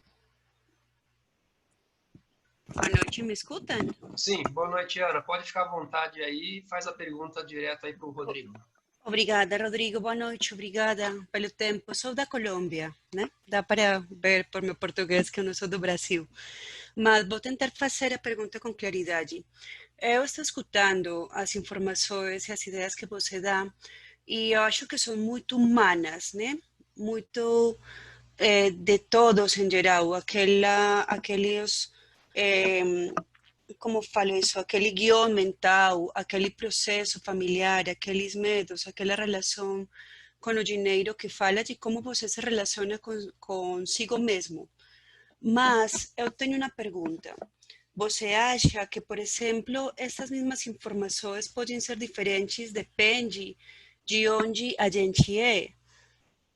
[SPEAKER 3] Boa noite, me escutam?
[SPEAKER 1] Sim, boa noite, Ana. Pode ficar à vontade aí, faz a pergunta direto aí para o Rodrigo.
[SPEAKER 3] Obrigada, Rodrigo. Boa noite, obrigada pelo tempo. Sou da Colômbia, né? Dá para ver por meu português que eu não sou do Brasil. Mas vou tentar fazer a pergunta com claridade. Eu estou escutando as informações e as ideias que você dá e eu acho que são muito humanas, né? Muito de todos em geral. Aqueles como falo isso, aquele guião mental, aquele processo familiar, aqueles medos, aquela relação com o dinheiro que fala de como você se relaciona consigo mesmo. Mas eu tenho uma pergunta. Você acha que, por exemplo, essas mesmas informações podem ser diferentes, depende de onde a gente é?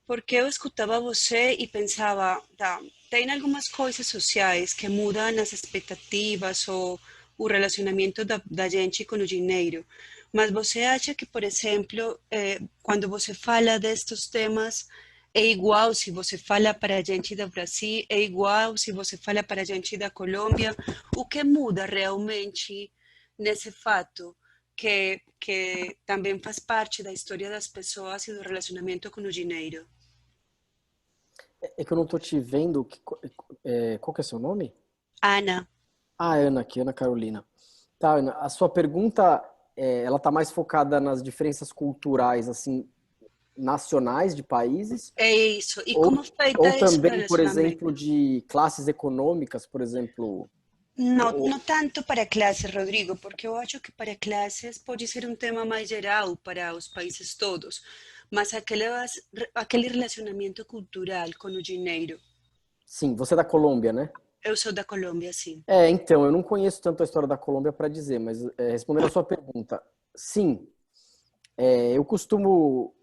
[SPEAKER 3] Porque eu escutava você e pensava, tá, tem algumas coisas sociais que mudam as expectativas ou o relacionamento da gente com o dinheiro. Mas você acha que, por exemplo, quando você fala destes temas, é igual se você fala para a gente do Brasil, é igual se você fala para a gente da Colômbia? O que muda realmente nesse fato? Que também faz parte da história das pessoas e do relacionamento com o dinheiro.
[SPEAKER 2] É que eu não estou te vendo. Qual que é seu nome?
[SPEAKER 3] Ana.
[SPEAKER 2] Ah, Ana aqui, Ana Carolina. Tá, Ana, a sua pergunta, ela tá mais focada nas diferenças culturais, assim, nacionais de países?
[SPEAKER 3] É isso. E
[SPEAKER 2] Ou,
[SPEAKER 3] como feita
[SPEAKER 2] ou
[SPEAKER 3] esse
[SPEAKER 2] também, por exemplo,
[SPEAKER 3] relacionamento?
[SPEAKER 2] de classes econômicas, por exemplo?
[SPEAKER 3] Não,
[SPEAKER 2] Ou-
[SPEAKER 3] não tanto para classes, Rodrigo, porque eu acho que para classes pode ser um tema mais geral para os países todos, mas aquele relacionamento cultural com o dinheiro.
[SPEAKER 2] sim, você é da Colômbia, né?
[SPEAKER 3] Eu sou da Colômbia, sim.
[SPEAKER 2] Então, eu não conheço tanto a história da Colômbia para dizer, mas respondendo a sua pergunta, sim, eu costumo,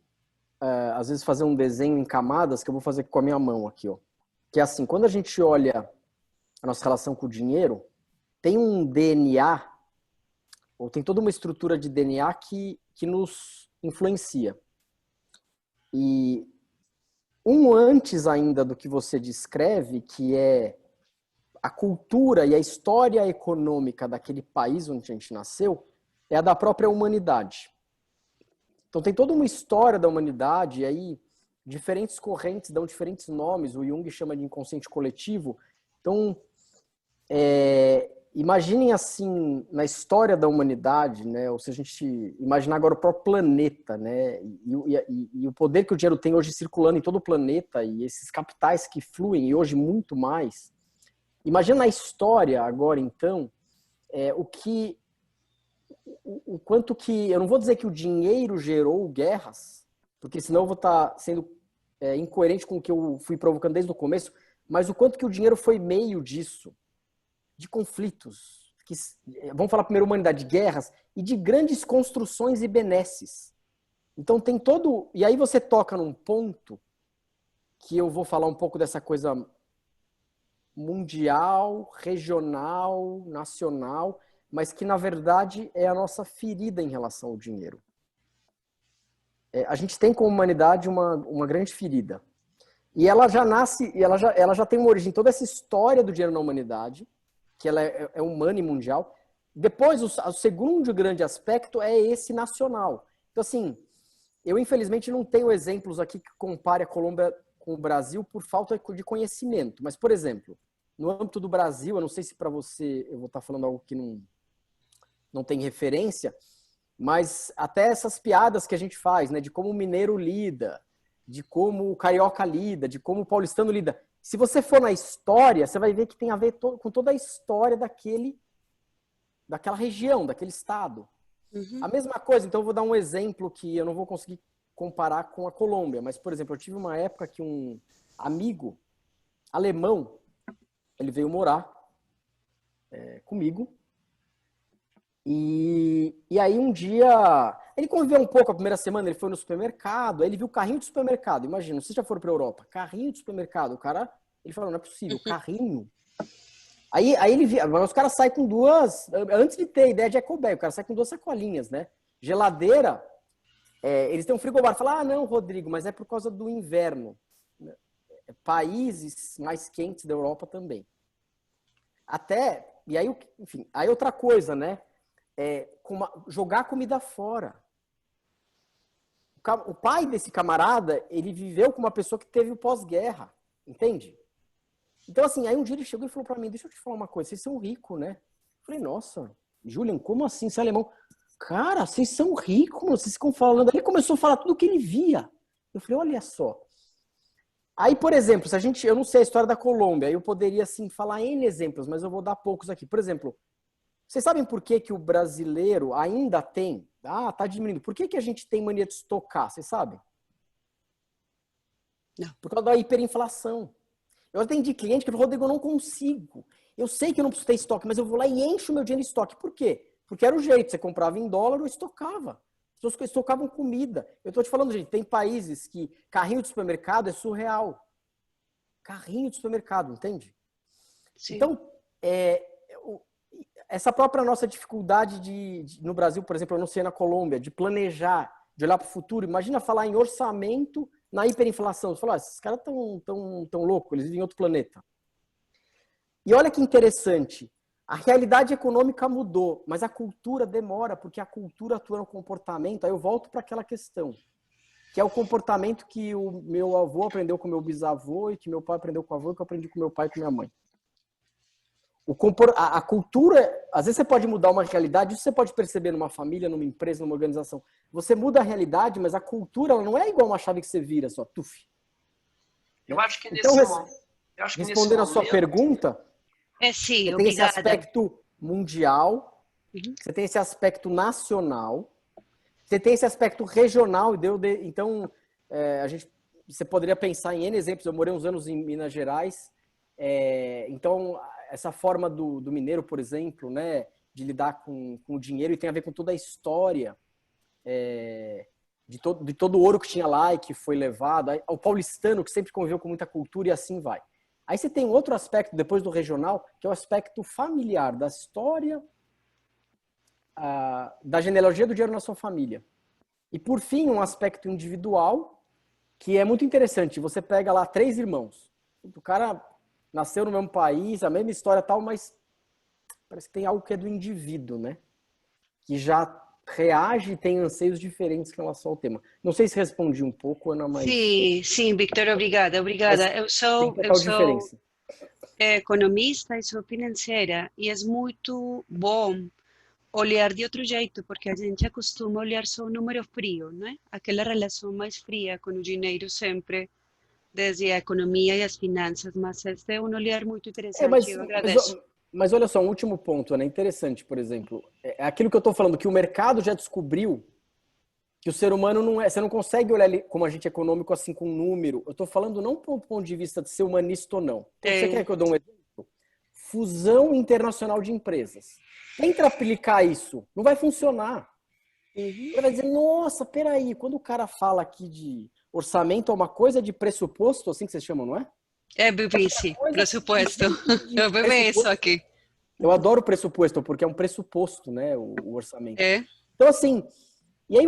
[SPEAKER 2] às vezes, fazer um desenho em camadas que eu vou fazer com a minha mão aqui, ó. Que é assim, quando a gente olha a nossa relação com o dinheiro, tem um DNA, ou tem toda uma estrutura de DNA que nos influencia. E antes ainda do que você descreve, que é a cultura e a história econômica daquele país onde a gente nasceu, é a da própria humanidade. Então tem toda uma história da humanidade, e aí diferentes correntes dão diferentes nomes, o Jung chama de inconsciente coletivo. Então, imaginem assim, na história da humanidade, né, ou se a gente imaginar agora o próprio planeta, né, e o poder que o dinheiro tem hoje circulando em todo o planeta, e esses capitais que fluem, e hoje muito mais. Imagina na história agora, então, o quanto que, eu não vou dizer que o dinheiro gerou guerras, porque senão eu vou estar sendo incoerente com o que eu fui provocando desde o começo, mas o quanto que o dinheiro foi meio disso, de conflitos, vamos falar primeiro humanidade, de guerras e de grandes construções e benesses. Então tem todo, e aí você toca num ponto que eu vou falar um pouco dessa coisa mundial, regional, nacional, mas que na verdade é a nossa ferida em relação ao dinheiro. A gente tem como humanidade uma grande ferida. E ela já nasce, e ela já tem uma origem, toda essa história do dinheiro na humanidade, que ela é humana e mundial. Depois, o segundo grande aspecto é esse nacional. Então, assim, eu infelizmente não tenho exemplos aqui que compare a Colômbia com o Brasil por falta de conhecimento. Mas, por exemplo, no âmbito do Brasil, eu não sei se para você eu vou estar falando algo que não tem referência, mas até essas piadas que a gente faz, né, de como o mineiro lida, de como o carioca lida, de como o paulistano lida. Se você for na história, você vai ver que tem a ver com toda a história daquela região, daquele estado.
[SPEAKER 3] Uhum.
[SPEAKER 2] A mesma coisa, então eu vou dar um exemplo que eu não vou conseguir comparar com a Colômbia, mas, por exemplo, eu tive uma época que um amigo alemão ele veio morar comigo. E aí um dia, ele conviveu um pouco a primeira semana, ele foi no supermercado, aí ele viu o carrinho de supermercado. Imagina, vocês já foram para a Europa, carrinho de supermercado. O cara, ele falou, não é possível, carrinho. Aí ele via, os caras saem com duas, antes de ter ideia de ecobag, o cara sai com duas sacolinhas, né? Geladeira, eles têm um frigobar. Fala, não, Rodrigo, mas é por causa do inverno. Países mais quentes da Europa também. E aí, enfim, aí outra coisa, né? Jogar comida fora. O pai desse camarada, ele viveu com uma pessoa que teve o pós-guerra, entende? Então, assim, aí um dia ele chegou e falou pra mim, deixa eu te falar uma coisa, vocês são ricos, né? Eu falei, nossa, Julian, como assim? Você é alemão? Cara, vocês são ricos, vocês ficam falando. Aí ele começou a falar tudo o que ele via. Eu falei, olha só. Aí, por exemplo, eu não sei a história da Colômbia, eu poderia, assim, falar N exemplos, mas eu vou dar poucos aqui. Por exemplo, vocês sabem por que o brasileiro ainda tem... tá diminuindo. Por que a gente tem mania de estocar? Vocês sabem?
[SPEAKER 3] Não.
[SPEAKER 2] Por causa da hiperinflação. Eu atendi cliente que falou, Rodrigo, eu não consigo. Eu sei que eu não preciso ter estoque, mas eu vou lá e encho o meu dinheiro em estoque. Por quê? Porque era o jeito. Você comprava em dólar ou estocava. As pessoas estocavam comida. Eu estou te falando, gente, tem países que carrinho de supermercado é surreal. Carrinho de supermercado, entende?
[SPEAKER 3] Sim.
[SPEAKER 2] Então, essa própria nossa dificuldade no Brasil, por exemplo, eu não sei na Colômbia, de planejar, de olhar para o futuro. Imagina falar em orçamento na hiperinflação. Você fala, esses caras tão loucos, eles vivem em outro planeta. E olha que interessante, a realidade econômica mudou, mas a cultura demora, porque a cultura atua no comportamento. Aí eu volto para aquela questão, que é o comportamento que o meu avô aprendeu com o meu bisavô, e que meu pai aprendeu com o avô, e que eu aprendi com meu pai e com minha mãe. A cultura, às vezes você pode mudar uma realidade, isso você pode perceber numa família, numa empresa, numa organização. Você muda a realidade, mas a cultura ela não é igual uma chave que você vira, só, tuf.
[SPEAKER 1] Eu acho que
[SPEAKER 2] então, respondendo a sua pergunta,
[SPEAKER 3] sim,
[SPEAKER 2] você
[SPEAKER 3] obrigada.
[SPEAKER 2] tem esse aspecto mundial, você tem esse aspecto nacional, você tem esse aspecto regional, então você poderia pensar em N exemplos. Eu morei uns anos em Minas Gerais, então essa forma do mineiro, por exemplo, né, de lidar com o dinheiro, e tem a ver com toda a história de todo o ouro que tinha lá e que foi levado, ao paulistano, que sempre conviveu com muita cultura, e assim vai. Aí você tem outro aspecto, depois do regional, que é o aspecto familiar, da história, da genealogia do dinheiro na sua família. E, por fim, um aspecto individual, que é muito interessante. Você pega lá 3 irmãos. O cara nasceu no mesmo país, a mesma história e tal, mas parece que tem algo que é do indivíduo, né? Que já reage e tem anseios diferentes em relação ao tema. Não sei se respondi um pouco, Ana, mas...
[SPEAKER 3] Sim, Victor, obrigada. Eu sou
[SPEAKER 2] diferença.
[SPEAKER 3] economista e sou financeira, e é muito bom olhar de outro jeito, porque a gente acostuma a olhar só o número frio, né? Aquela relação mais fria com o dinheiro sempre, desde a economia e as finanças, mas este é um olhar muito interessante, eu agradeço.
[SPEAKER 2] Mas olha só, um último ponto, né? Interessante, por exemplo, é aquilo que eu estou falando, que o mercado já descobriu que o ser humano não é... Você não consegue olhar como agente econômico assim com um número. Eu estou falando não do ponto de vista de ser humanista ou não. Então, você quer que eu dê um exemplo? Fusão internacional de empresas. Tenta aplicar isso, não vai funcionar. Ele vai dizer, nossa, peraí, quando o cara fala aqui de orçamento é uma coisa de pressuposto, assim que vocês chamam, não é?
[SPEAKER 3] BBC, pressuposto. Eu bebi isso aqui.
[SPEAKER 2] Eu adoro pressuposto, porque é um pressuposto, né, o orçamento.
[SPEAKER 3] Então,
[SPEAKER 2] assim, e aí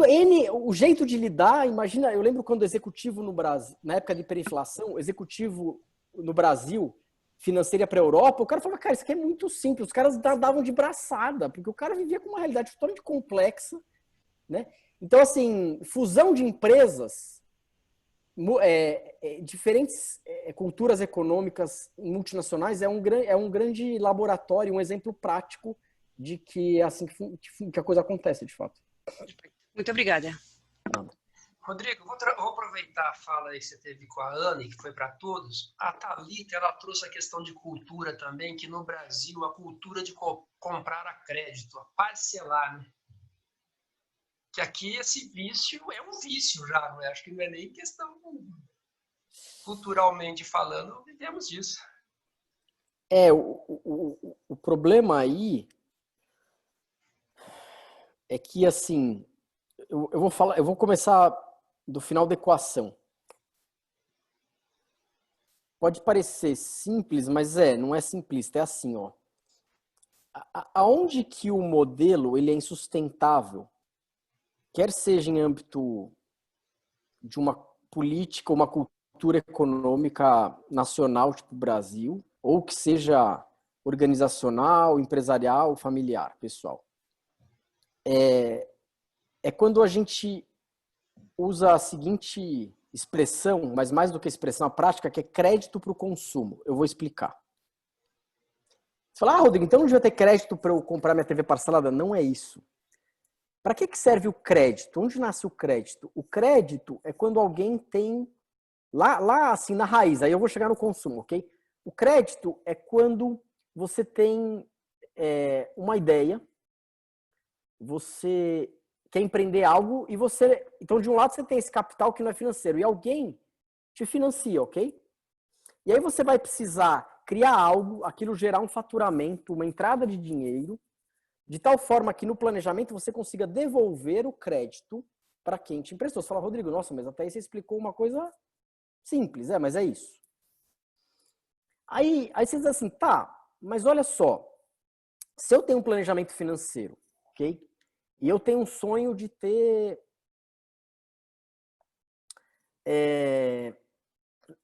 [SPEAKER 2] o jeito de lidar, imagina, eu lembro quando o executivo no Brasil, na época de hiperinflação, o executivo no Brasil, financeira para a Europa, o cara falava, cara, isso aqui é muito simples, os caras davam de braçada, porque o cara vivia com uma realidade totalmente complexa, né? Então, assim, fusão de empresas, diferentes culturas econômicas multinacionais é um grande laboratório, um exemplo prático de que é assim que a coisa acontece, de fato.
[SPEAKER 3] Muito obrigada.
[SPEAKER 1] Rodrigo, vou aproveitar a fala aí que você teve com a Anne, que foi para todos. A Thalita, ela trouxe a questão de cultura também, que no Brasil a cultura de comprar a crédito, a parcelar, né? Que aqui esse vício é um vício já, não é? Acho que não é nem questão culturalmente falando, vivemos disso.
[SPEAKER 2] O problema aí é que, assim, eu vou começar do final da equação. Pode parecer simples, mas não é simplista, é assim, ó. Aonde que o modelo ele é insustentável, quer seja em âmbito de uma política, uma cultura econômica nacional, tipo Brasil, ou que seja organizacional, empresarial, familiar, pessoal. É quando a gente usa a seguinte expressão, mas mais do que expressão, a prática, que é crédito para o consumo. Eu vou explicar. Você fala, Rodrigo, então não devia ter crédito para eu comprar minha TV parcelada? Não é isso. Para que serve o crédito? Onde nasce o crédito? O crédito é quando alguém tem, lá assim, na raiz, aí eu vou chegar no consumo, ok? O crédito é quando você tem uma ideia, você quer empreender algo e você... Então, de um lado, você tem esse capital que não é financeiro e alguém te financia, ok? E aí você vai precisar criar algo, aquilo gerar um faturamento, uma entrada de dinheiro, de tal forma que no planejamento você consiga devolver o crédito para quem te emprestou. Você fala, Rodrigo, nossa, mas até aí você explicou uma coisa simples, mas é isso. Aí você diz assim, tá, mas olha só, se eu tenho um planejamento financeiro, ok? E eu tenho um sonho de ter...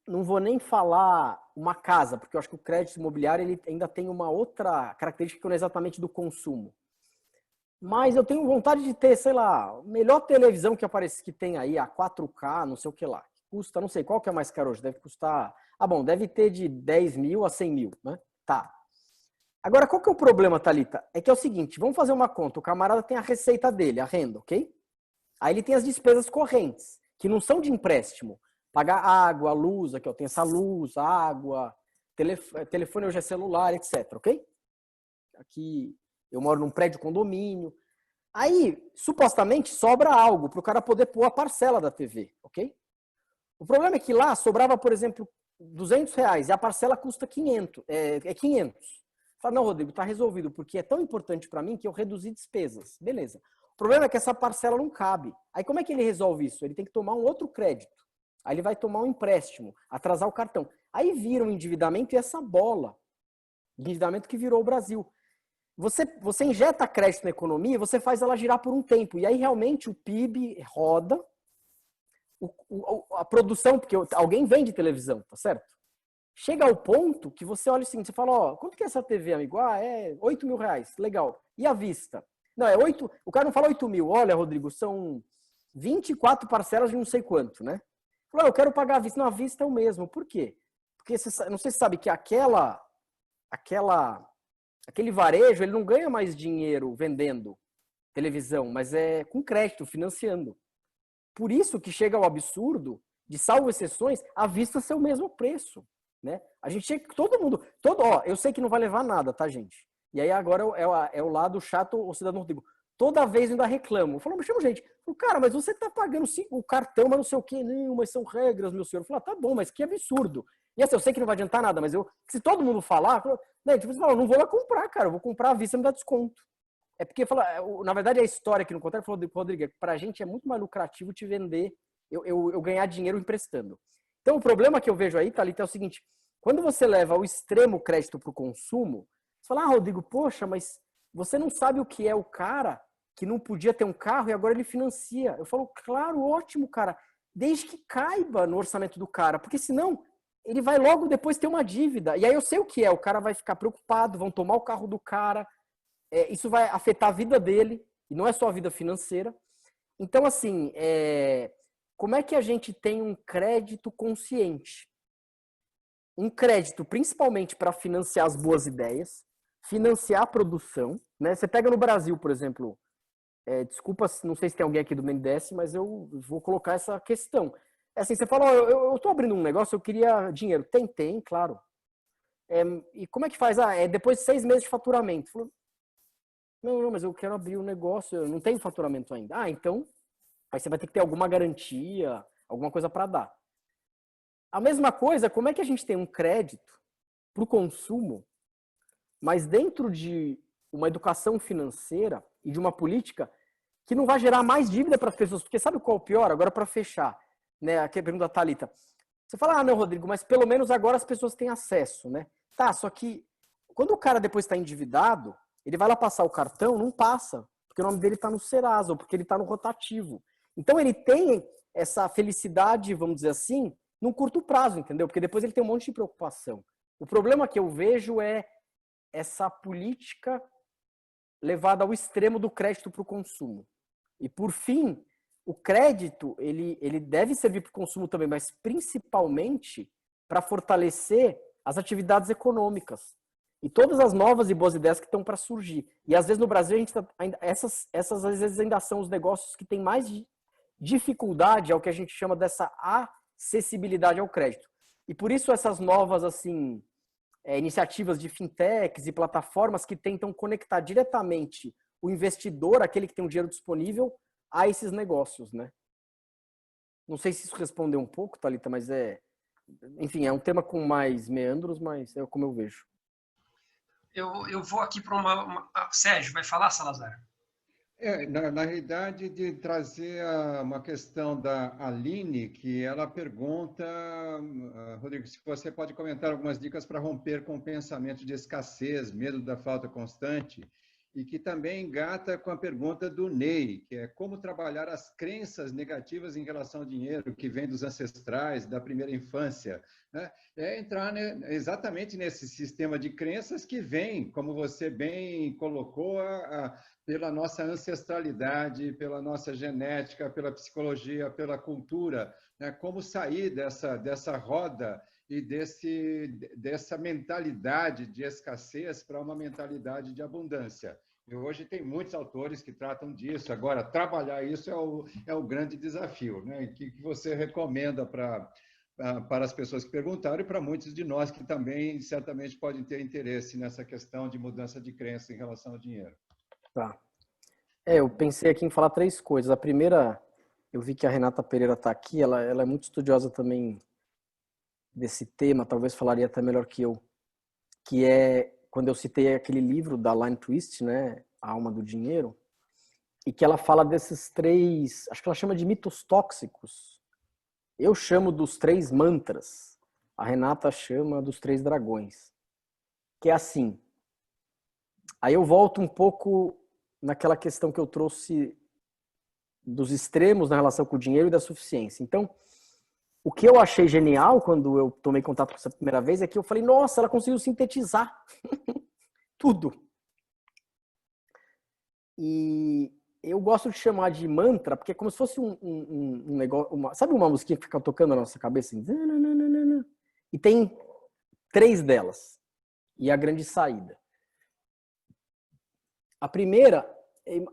[SPEAKER 2] não vou nem falar uma casa, porque eu acho que o crédito imobiliário ele ainda tem uma outra característica que não é exatamente do consumo. Mas eu tenho vontade de ter, sei lá, a melhor televisão que aparece, que tem aí, a 4K, não sei o que lá. Custa, não sei, qual que é mais caro hoje? Deve custar... bom, deve ter de 10 mil a 100 mil, né? Tá. Agora, qual que é o problema, Thalita? É que é o seguinte, vamos fazer uma conta. O camarada tem a receita dele, a renda, ok? Aí ele tem as despesas correntes, que não são de empréstimo. Pagar água, luz, aqui eu tenho essa luz, água, telefone hoje é celular, etc, ok? Aqui eu moro num prédio condomínio. Aí, supostamente, sobra algo para o cara poder pôr a parcela da TV, ok? O problema é que lá sobrava, por exemplo, R$200 e a parcela custa 500. 500. Fala, não, Rodrigo, tá resolvido, porque é tão importante para mim que eu reduzi despesas. Beleza. O problema é que essa parcela não cabe. Aí como é que ele resolve isso? Ele tem que tomar um outro crédito. Aí ele vai tomar um empréstimo, atrasar o cartão. Aí vira um endividamento e essa bola. Endividamento que virou o Brasil. Você injeta crédito na economia e você faz ela girar por um tempo. E aí realmente o PIB roda, a produção, porque alguém vende televisão, tá certo? Chega ao ponto que você olha assim, você fala, ó, quanto que é essa TV, amigo? É R$8 mil, legal. E a vista? Não, é 8, o cara não fala 8 mil, olha, Rodrigo, são 24 parcelas de não sei quanto, né? Fala, eu quero pagar a vista. Não, a vista é o mesmo. Por quê? Porque não sei se você sabe que aquele varejo, ele não ganha mais dinheiro vendendo televisão, mas é com crédito, financiando. Por isso que chega ao absurdo de, salvo exceções, a vista ser o mesmo preço, né? A gente chega, eu sei que não vai levar nada, tá, gente? E aí agora é o lado chato, o cidadão Rodrigo. Toda vez eu ainda reclamo. Eu falo, mas chama gente. Cara, mas você tá pagando o cartão, mas não sei o quê. Não, mas são regras, meu senhor. Eu falo, tá bom, mas que absurdo. E assim, eu sei que não vai adiantar nada, mas se todo mundo falar, né, tipo, você fala, não vou lá comprar, cara. Eu vou comprar à vista e me dá desconto. É porque, na verdade, a história aqui no contrato falou, Rodrigo, pra gente é muito mais lucrativo te vender, eu ganhar dinheiro emprestando. Então, o problema que eu vejo aí, Thalita, é o seguinte, quando você leva ao extremo crédito pro consumo, você fala, Rodrigo, poxa, mas você não sabe o que é o cara que não podia ter um carro e agora ele financia. Eu falo, claro, ótimo, cara, desde que caiba no orçamento do cara, porque senão ele vai logo depois ter uma dívida. E aí eu sei o que é, o cara vai ficar preocupado, vão tomar o carro do cara, isso vai afetar a vida dele, e não é só a vida financeira. Então, assim, como é que a gente tem um crédito consciente? Um crédito principalmente para financiar as boas ideias, financiar a produção, né? Você pega no Brasil, por exemplo, desculpa, não sei se tem alguém aqui do BNDES, mas eu vou colocar essa questão. É assim, você fala, eu tô abrindo um negócio, eu queria dinheiro. Tem, claro. E como é que faz? Depois de 6 meses de faturamento. Falou, não, mas eu quero abrir um negócio, eu não tenho faturamento ainda. Então, aí você vai ter que ter alguma garantia, alguma coisa para dar. A mesma coisa, como é que a gente tem um crédito para o consumo mas dentro de uma educação financeira e de uma política que não vai gerar mais dívida para as pessoas. Porque sabe qual é o pior? Agora, para fechar, né? Aqui é a pergunta da Thalita. Você fala, ah, não, Rodrigo, mas pelo menos agora as pessoas têm acesso, né? Tá, só que quando o cara depois está endividado, ele vai lá passar o cartão, não passa, porque o nome dele está no Serasa, ou porque ele está no rotativo. Então ele tem essa felicidade, vamos dizer assim, num curto prazo, entendeu? Porque depois ele tem um monte de preocupação. O problema que eu vejo é essa política levada ao extremo do crédito para o consumo. E por fim, o crédito ele deve servir para o consumo também, mas principalmente para fortalecer as atividades econômicas e todas as novas e boas ideias que estão para surgir. E às vezes no Brasil a gente essas às vezes ainda são os negócios que têm mais dificuldade ao que a gente chama dessa acessibilidade ao crédito. E por isso essas novas assim iniciativas de fintechs e plataformas que tentam conectar diretamente o investidor, aquele que tem o dinheiro disponível, a esses negócios, né? Não sei se isso respondeu um pouco, Thalita, mas enfim, é um tema com mais meandros, mas é como eu vejo.
[SPEAKER 1] Eu vou aqui para Sérgio, vai falar, Salazar?
[SPEAKER 4] Na realidade, de trazer uma questão da Aline, que ela pergunta, Rodrigo, se você pode comentar algumas dicas para romper com o pensamento de escassez, medo da falta constante, e que também engata com a pergunta do Ney, que é como trabalhar as crenças negativas em relação ao dinheiro, que vem dos ancestrais, da primeira infância, né? É entrar exatamente nesse sistema de crenças que vem, como você bem colocou, pela nossa ancestralidade, pela nossa genética, pela psicologia, pela cultura, né? Como sair dessa roda e dessa mentalidade de escassez para uma mentalidade de abundância. E hoje tem muitos autores que tratam disso. Agora, trabalhar isso é o grande desafio, né? O que você recomenda para as pessoas que perguntaram e para muitos de nós que também certamente podem ter interesse nessa questão de mudança de crença em relação ao dinheiro?
[SPEAKER 2] Tá. Eu pensei aqui em falar 3 coisas. A primeira, eu vi que a Renata Pereira está aqui, ela é muito estudiosa também desse tema, talvez falaria até melhor que eu, que é quando eu citei aquele livro da Line Twist, né, A Alma do Dinheiro, e que ela fala desses 3, acho que ela chama de mitos tóxicos. Eu chamo dos 3 mantras. A Renata chama dos 3 dragões. Que é assim. Aí eu volto um pouco naquela questão que eu trouxe dos extremos na relação com o dinheiro e da suficiência. Então, o que eu achei genial quando eu tomei contato com essa primeira vez é que eu falei, nossa, ela conseguiu sintetizar tudo. E eu gosto de chamar de mantra, porque é como se fosse um negócio, sabe uma musiquinha que fica tocando na nossa cabeça? Assim, e tem 3 delas. E a grande saída. A primeira,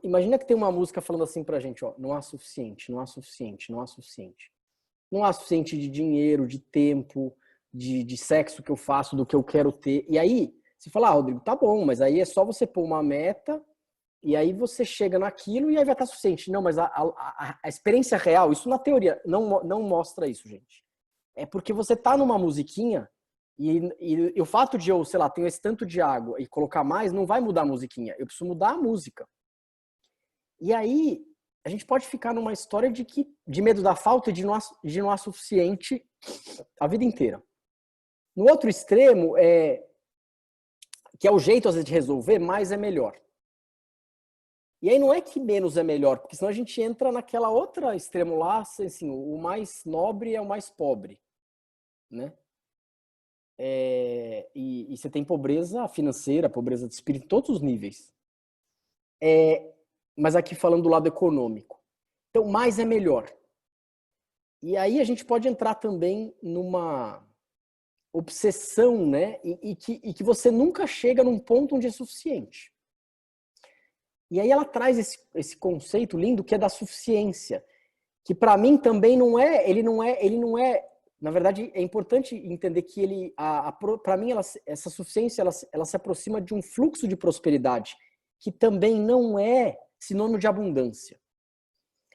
[SPEAKER 2] imagina que tem uma música falando assim pra gente, ó, não há suficiente, não há suficiente, não há suficiente. Não há suficiente de dinheiro, de tempo, de sexo que eu faço, do que eu quero ter. E aí, você fala, Rodrigo, tá bom, mas aí é só você pôr uma meta e aí você chega naquilo e aí vai estar suficiente. Não, mas a experiência real, isso na teoria, não mostra isso, gente. É porque você tá numa musiquinha e o fato de eu, sei lá, tenho esse tanto de água e colocar mais, não vai mudar a musiquinha. Eu preciso mudar a música. E aí, a gente pode ficar numa história de medo da falta e de não há suficiente a vida inteira. No outro extremo, que é o jeito, às vezes, de resolver, mais é melhor. E aí não é que menos é melhor, porque senão a gente entra naquela outra extremo lá, assim, o mais nobre é o mais pobre, né? E você tem pobreza financeira, pobreza de espírito, em todos os níveis. Mas aqui falando do lado econômico. Então, mais é melhor. E aí a gente pode entrar também numa obsessão, né? E que você nunca chega num ponto onde é suficiente. E aí ela traz esse conceito lindo que é da suficiência, que para mim também ele não é, na verdade é importante entender que para mim essa suficiência ela se aproxima de um fluxo de prosperidade, que também não é sinônimo de abundância.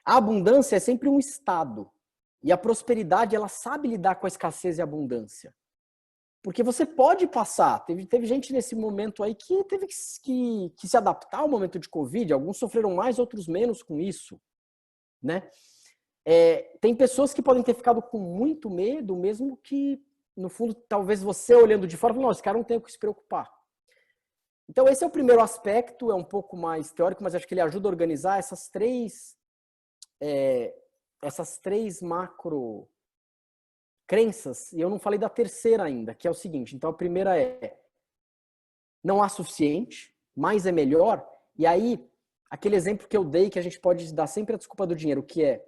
[SPEAKER 2] A abundância é sempre um estado, e a prosperidade ela sabe lidar com a escassez e a abundância. Porque você pode passar. Teve gente nesse momento aí que teve que se adaptar ao momento de Covid. Alguns sofreram mais, outros menos com isso, né? Tem pessoas que podem ter ficado com muito medo, mesmo que, no fundo, talvez você olhando de fora, não, esse cara não tem o que se preocupar. Então, esse é o primeiro aspecto, é um pouco mais teórico, mas acho que ele ajuda a organizar essas três macro crenças, e eu não falei da terceira ainda, que é o seguinte. Então, a primeira não há suficiente, mais é melhor, e aí, aquele exemplo que eu dei, que a gente pode dar sempre a desculpa do dinheiro, que é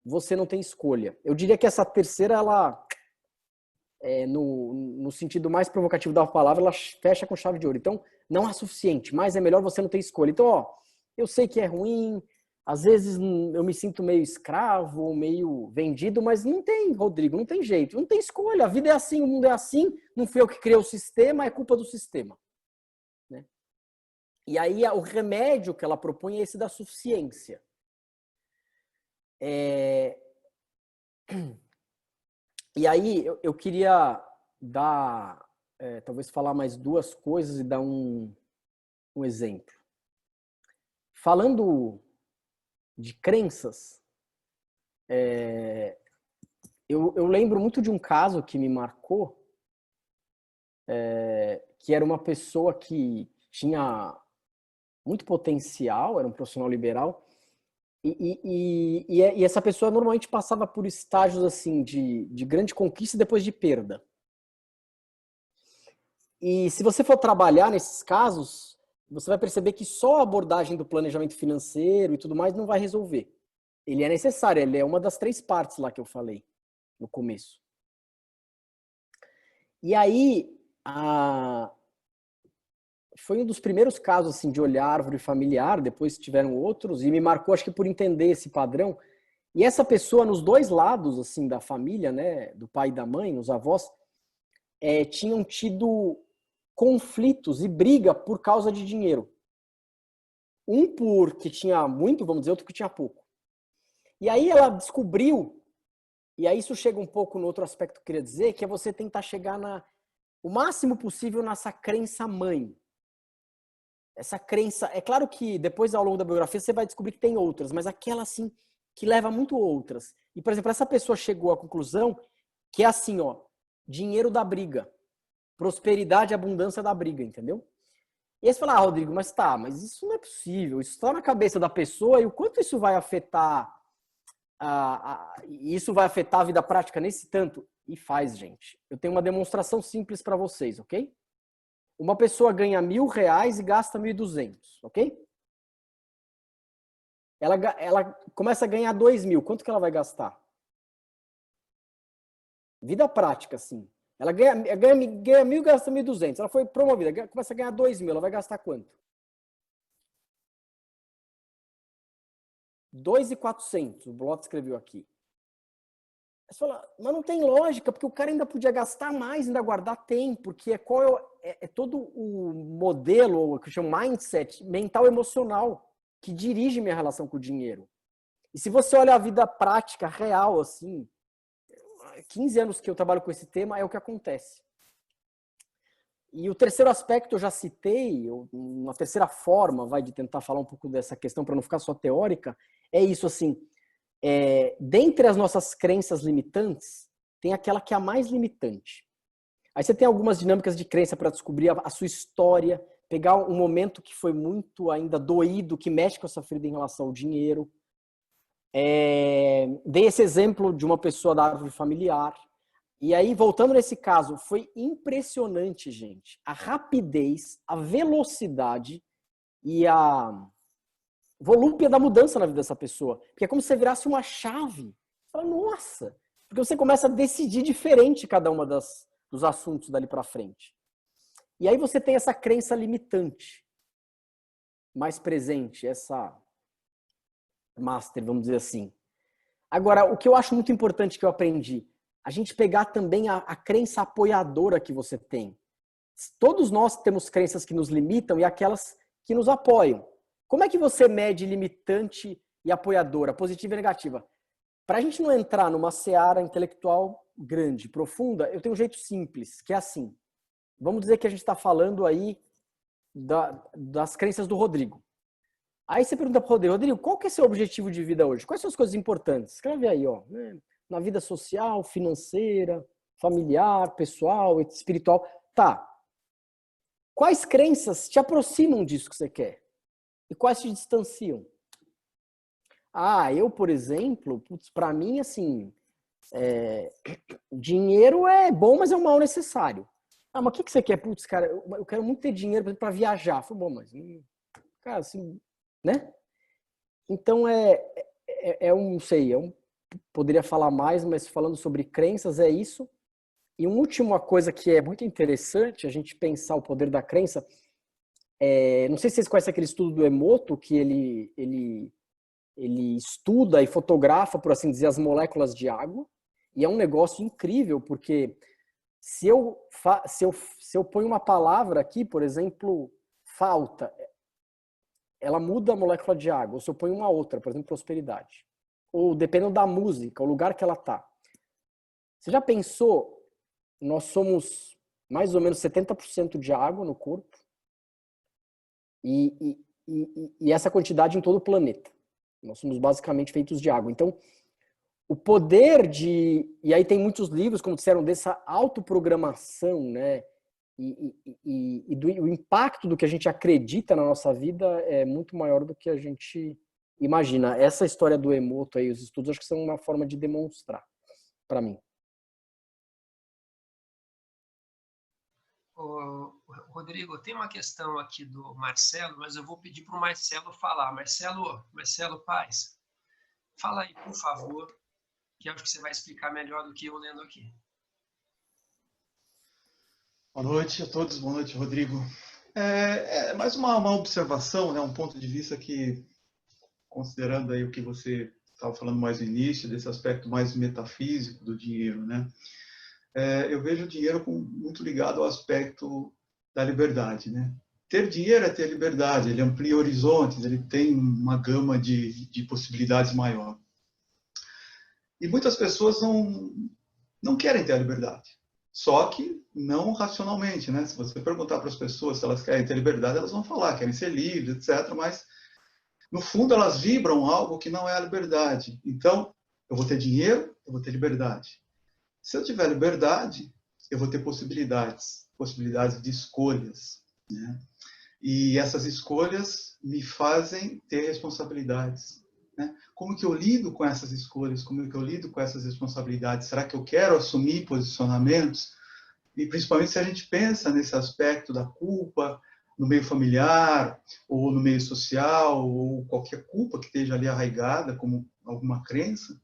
[SPEAKER 2] você não tem escolha. Eu diria que essa terceira, ela, no sentido mais provocativo da palavra, ela fecha com chave de ouro. Então, não há suficiente, mais é melhor, você não tem escolha. Então, eu sei que é ruim, às vezes eu me sinto meio escravo, meio vendido, mas não tem, Rodrigo, não tem jeito, não tem escolha. A vida é assim, o mundo é assim, não fui eu que criei o sistema, é culpa do sistema. Né? E aí, o remédio que ela propõe é esse da suficiência. E aí eu queria talvez falar mais duas coisas e dar um exemplo. Falando de crenças, eu lembro muito de um caso que me marcou, que era uma pessoa que tinha muito potencial, era um profissional liberal, e essa pessoa normalmente passava por estágios assim de grande conquista e depois de perda. E se você for trabalhar nesses casos, você vai perceber que só a abordagem do planejamento financeiro e tudo mais não vai resolver. Ele é necessário, ele é uma das 3 partes lá que eu falei no começo. E aí, foi um dos primeiros casos assim, de olhar árvore familiar, depois tiveram outros, e me marcou, acho que por entender esse padrão. E essa pessoa, nos 2 lados assim, da família, né, do pai e da mãe, os avós, tinham tido conflitos e briga por causa de dinheiro. Um porque tinha muito, vamos dizer, outro que tinha pouco. E aí ela descobriu, e aí isso chega um pouco no outro aspecto que eu queria dizer, que é você tentar chegar o máximo possível nessa crença mãe. Essa crença, é claro que depois ao longo da biografia você vai descobrir que tem outras, mas aquela assim que leva muito outras. E, por exemplo, essa pessoa chegou à conclusão que é assim, dinheiro da briga. Prosperidade e abundância da briga, entendeu? E aí você fala, Rodrigo, mas isso não é possível. Isso está na cabeça da pessoa e o quanto isso vai afetar isso vai afetar a vida prática nesse tanto? E faz, gente. Eu tenho uma demonstração simples para vocês, ok? Uma pessoa ganha R$1.000 e gasta 1.200, ok? Ela começa a ganhar 2.000. Quanto que ela vai gastar? Vida prática, assim. Ela ganha 1.000 e gasta 1.200. Ela foi promovida, começa a ganhar 2.000. Ela vai gastar quanto? 2.400. O Blot escreveu aqui. Você fala, mas não tem lógica, porque o cara ainda podia gastar mais, ainda guardar tempo, porque é todo o modelo, que chama mindset, mental emocional, que dirige minha relação com o dinheiro. E se você olha a vida prática, real, assim, 15 anos que eu trabalho com esse tema, é o que acontece. E o terceiro aspecto eu já citei, uma terceira forma de tentar falar um pouco dessa questão para não ficar só teórica, é isso assim, dentre as nossas crenças limitantes, tem aquela que é a mais limitante. Aí você tem algumas dinâmicas de crença para descobrir a sua história, pegar um momento que foi muito ainda doído, que mexe com essa ferida em relação ao dinheiro. Dei esse exemplo de uma pessoa da árvore familiar. E aí, voltando nesse caso, foi impressionante, gente. A rapidez, a velocidade e a volúpia da mudança na vida dessa pessoa. Porque é como se você virasse uma chave. Você fala, nossa! Porque você começa a decidir diferente cada uma dos assuntos dali para frente. E aí você tem essa crença limitante mais presente, essa master, vamos dizer assim. Agora, o que eu acho muito importante que eu aprendi, a gente pegar também a crença apoiadora que você tem. Todos nós temos crenças que nos limitam e aquelas que nos apoiam. Como é que você mede limitante e apoiadora, positiva e negativa? Para a gente não entrar numa seara intelectual grande, profunda, eu tenho um jeito simples, que é assim. Vamos dizer que a gente está falando aí das crenças do Rodrigo. Aí você pergunta para o Rodrigo, Rodrigo, qual que é seu objetivo de vida hoje? Quais são as coisas importantes? Escreve aí, ó, né? Na vida social, financeira, familiar, pessoal, espiritual. Tá. Quais crenças te aproximam disso que você quer? E quais te distanciam? Ah, eu, por exemplo, para mim, assim, dinheiro é bom, mas é um mal necessário. Ah, mas o que você quer? Putz, cara, eu quero muito ter dinheiro para viajar. Foi bom, mas, cara, assim, né? Então, não sei, poderia falar mais, mas falando sobre crenças, é isso. E uma última coisa que é muito interessante, a gente pensar o poder da crença, não sei se vocês conhecem aquele estudo do Emoto, que ele estuda e fotografa, por assim dizer, as moléculas de água, e é um negócio incrível, porque se eu ponho uma palavra aqui, por exemplo, falta, ela muda a molécula de água, ou se eu ponho uma outra, por exemplo, prosperidade, ou dependendo da música, o lugar que ela tá. Você já pensou, nós somos mais ou menos 70% de água no corpo, e essa quantidade em todo o planeta. Nós somos basicamente feitos de água. Então, o poder e aí tem muitos livros, como disseram, dessa autoprogramação, né? O impacto do que a gente acredita na nossa vida é muito maior do que a gente imagina. Essa história do Emoto aí, os estudos, acho que são uma forma de demonstrar, para mim.
[SPEAKER 1] Rodrigo, tem uma questão aqui do Marcelo, mas eu vou pedir para o Marcelo falar. Marcelo Paz, fala aí, por favor, que acho que você vai explicar melhor do que eu lendo aqui.
[SPEAKER 5] Boa noite a todos, boa noite, Rodrigo. Mais uma observação, né, um ponto de vista que, considerando aí o que você estava falando mais no início, desse aspecto mais metafísico do dinheiro, né? Eu vejo o dinheiro muito ligado ao aspecto da liberdade, né? Ter dinheiro é ter liberdade, ele amplia horizontes, ele tem uma gama de possibilidades maior. E muitas pessoas não querem ter a liberdade. Só que não racionalmente, né? Se você perguntar para as pessoas se elas querem ter liberdade, elas vão falar, querem ser livres, etc. Mas, no fundo, elas vibram algo que não é a liberdade. Então, eu vou ter dinheiro, eu vou ter liberdade. Se eu tiver liberdade, eu vou ter possibilidades de escolhas, né? E essas escolhas me fazem ter responsabilidades, né? Como que eu lido com essas escolhas? Como que eu lido com essas responsabilidades? Será que eu quero assumir posicionamentos? E principalmente se a gente pensa nesse aspecto da culpa no meio familiar, ou no meio social, ou qualquer culpa que esteja ali arraigada, como alguma crença,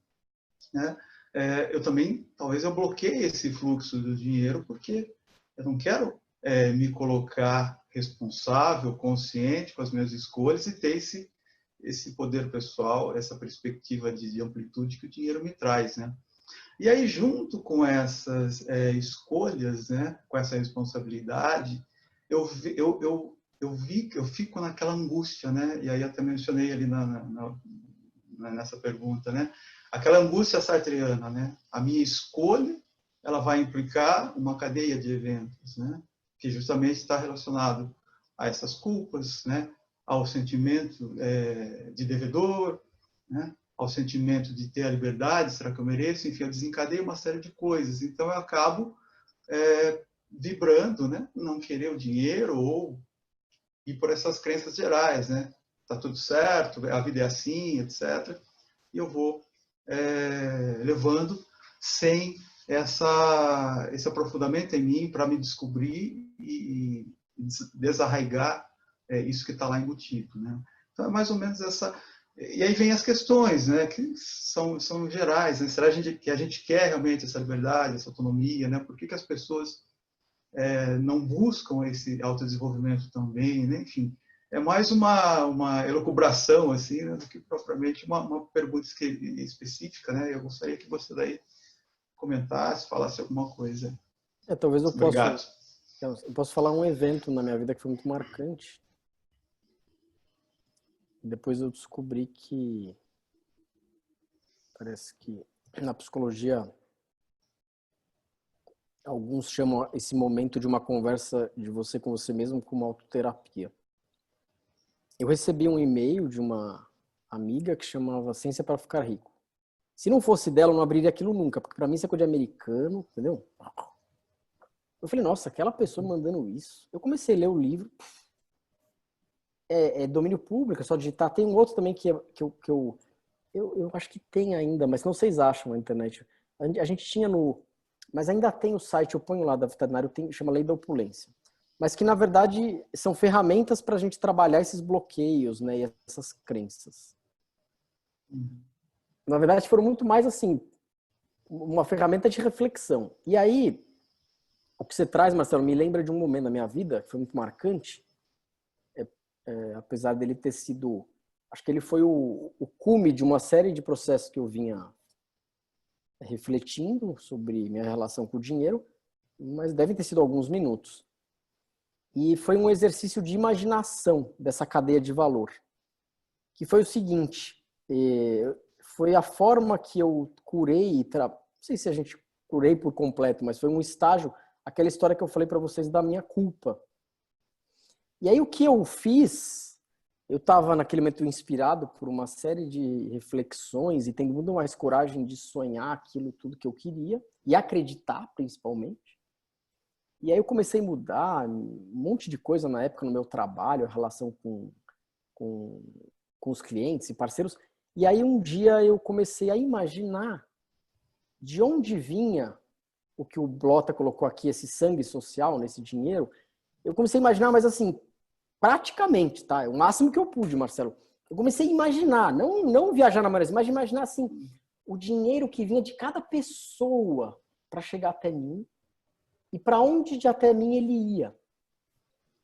[SPEAKER 5] né? Talvez eu bloqueie esse fluxo do dinheiro, porque eu não quero me colocar responsável, consciente com as minhas escolhas e ter esse poder pessoal, essa perspectiva de amplitude que o dinheiro me traz, né? E aí, junto com essas escolhas, né, com essa responsabilidade, eu fico naquela angústia, né? E aí até mencionei ali nessa pergunta, né? Aquela angústia sartreana, né? A minha escolha, ela vai implicar uma cadeia de eventos, né? Que justamente está relacionado a essas culpas, né? Ao sentimento de devedor, né? Ao sentimento de ter a liberdade, será que eu mereço? Enfim, eu desencadeio uma série de coisas. Então, eu acabo vibrando, né? Não querer o dinheiro ou ir por essas crenças gerais, né? Tá tudo certo, a vida é assim, etc. E eu vou levando sem esse aprofundamento em mim para me descobrir e desarraigar isso que está lá embutido, né? Então, é mais ou menos essa. E aí vem as questões, né, que são gerais, né? Será que a gente quer realmente essa liberdade, essa autonomia, né? Por que as pessoas não buscam esse autodesenvolvimento também, né? Enfim, é mais uma elucubração, assim, né, do que propriamente uma pergunta específica, né? Eu gostaria que você daí comentasse, falasse alguma coisa.
[SPEAKER 2] Talvez
[SPEAKER 5] Obrigado.
[SPEAKER 2] Eu posso falar um evento na minha vida que foi muito marcante. Depois eu descobri que parece que na psicologia alguns chamam esse momento de uma conversa de você com você mesmo como autoterapia. Eu recebi um e-mail de uma amiga que chamava Ciência para Ficar Rico. Se não fosse dela, eu não abriria aquilo nunca, porque para mim isso é coisa de americano, entendeu? Eu falei, nossa, aquela pessoa mandando isso. Eu comecei a ler o livro. É domínio público, é só digitar. Tem um outro também que eu acho que tem ainda, mas não vocês acham na internet. A gente tinha mas ainda tem o site, eu ponho lá da veterinária, chama Lei da Opulência. Mas que, na verdade, são ferramentas para a gente trabalhar esses bloqueios, né, e essas crenças. Na verdade, foram muito mais, assim, uma ferramenta de reflexão. E aí, o que você traz, Marcelo, me lembra de um momento da minha vida que foi muito marcante, apesar dele ter sido... Acho que ele foi o cume de uma série de processos que eu vinha refletindo sobre minha relação com o dinheiro, mas devem ter sido alguns minutos. E foi um exercício de imaginação dessa cadeia de valor, que foi o seguinte, foi a forma que eu curei, não sei se a gente curei por completo, mas foi um estágio, aquela história que eu falei para vocês da minha culpa. E aí o que eu fiz, eu estava naquele momento inspirado por uma série de reflexões e tendo muito mais coragem de sonhar aquilo tudo que eu queria e acreditar principalmente. E aí eu comecei a mudar um monte de coisa na época no meu trabalho, a relação com os clientes e parceiros. E aí um dia eu comecei a imaginar de onde vinha o que o Blota colocou aqui, esse sangue social, nesse dinheiro. Eu comecei a imaginar, mas assim, praticamente, tá? O máximo que eu pude, Marcelo. Eu comecei a imaginar, não viajar na maionese, mas imaginar assim, o dinheiro que vinha de cada pessoa para chegar até mim e para onde de até mim ele ia.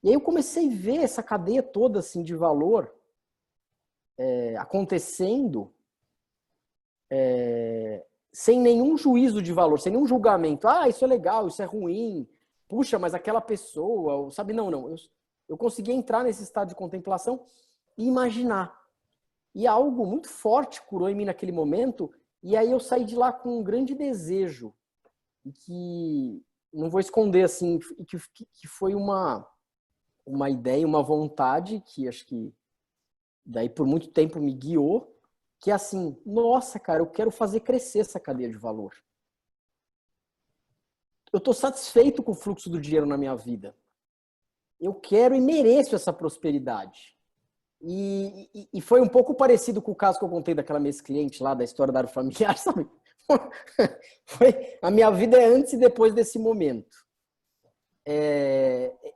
[SPEAKER 2] E aí eu comecei a ver essa cadeia toda assim, de valor acontecendo sem nenhum juízo de valor, sem nenhum julgamento. Ah, isso é legal, isso é ruim. Puxa, mas aquela pessoa, sabe? Não. Eu consegui entrar nesse estado de contemplação e imaginar. E algo muito forte curou em mim naquele momento. E aí eu saí de lá com um grande desejo. E que, não vou esconder, assim, que foi uma ideia, uma vontade que acho que daí por muito tempo me guiou. Que é assim, nossa, cara, eu quero fazer crescer essa cadeia de valor. Eu estou satisfeito com o fluxo do dinheiro na minha vida. Eu quero e mereço essa prosperidade. E foi um pouco parecido com o caso que eu contei daquela minha cliente lá, da história da árvore familiar, sabe? A minha vida é antes e depois desse momento.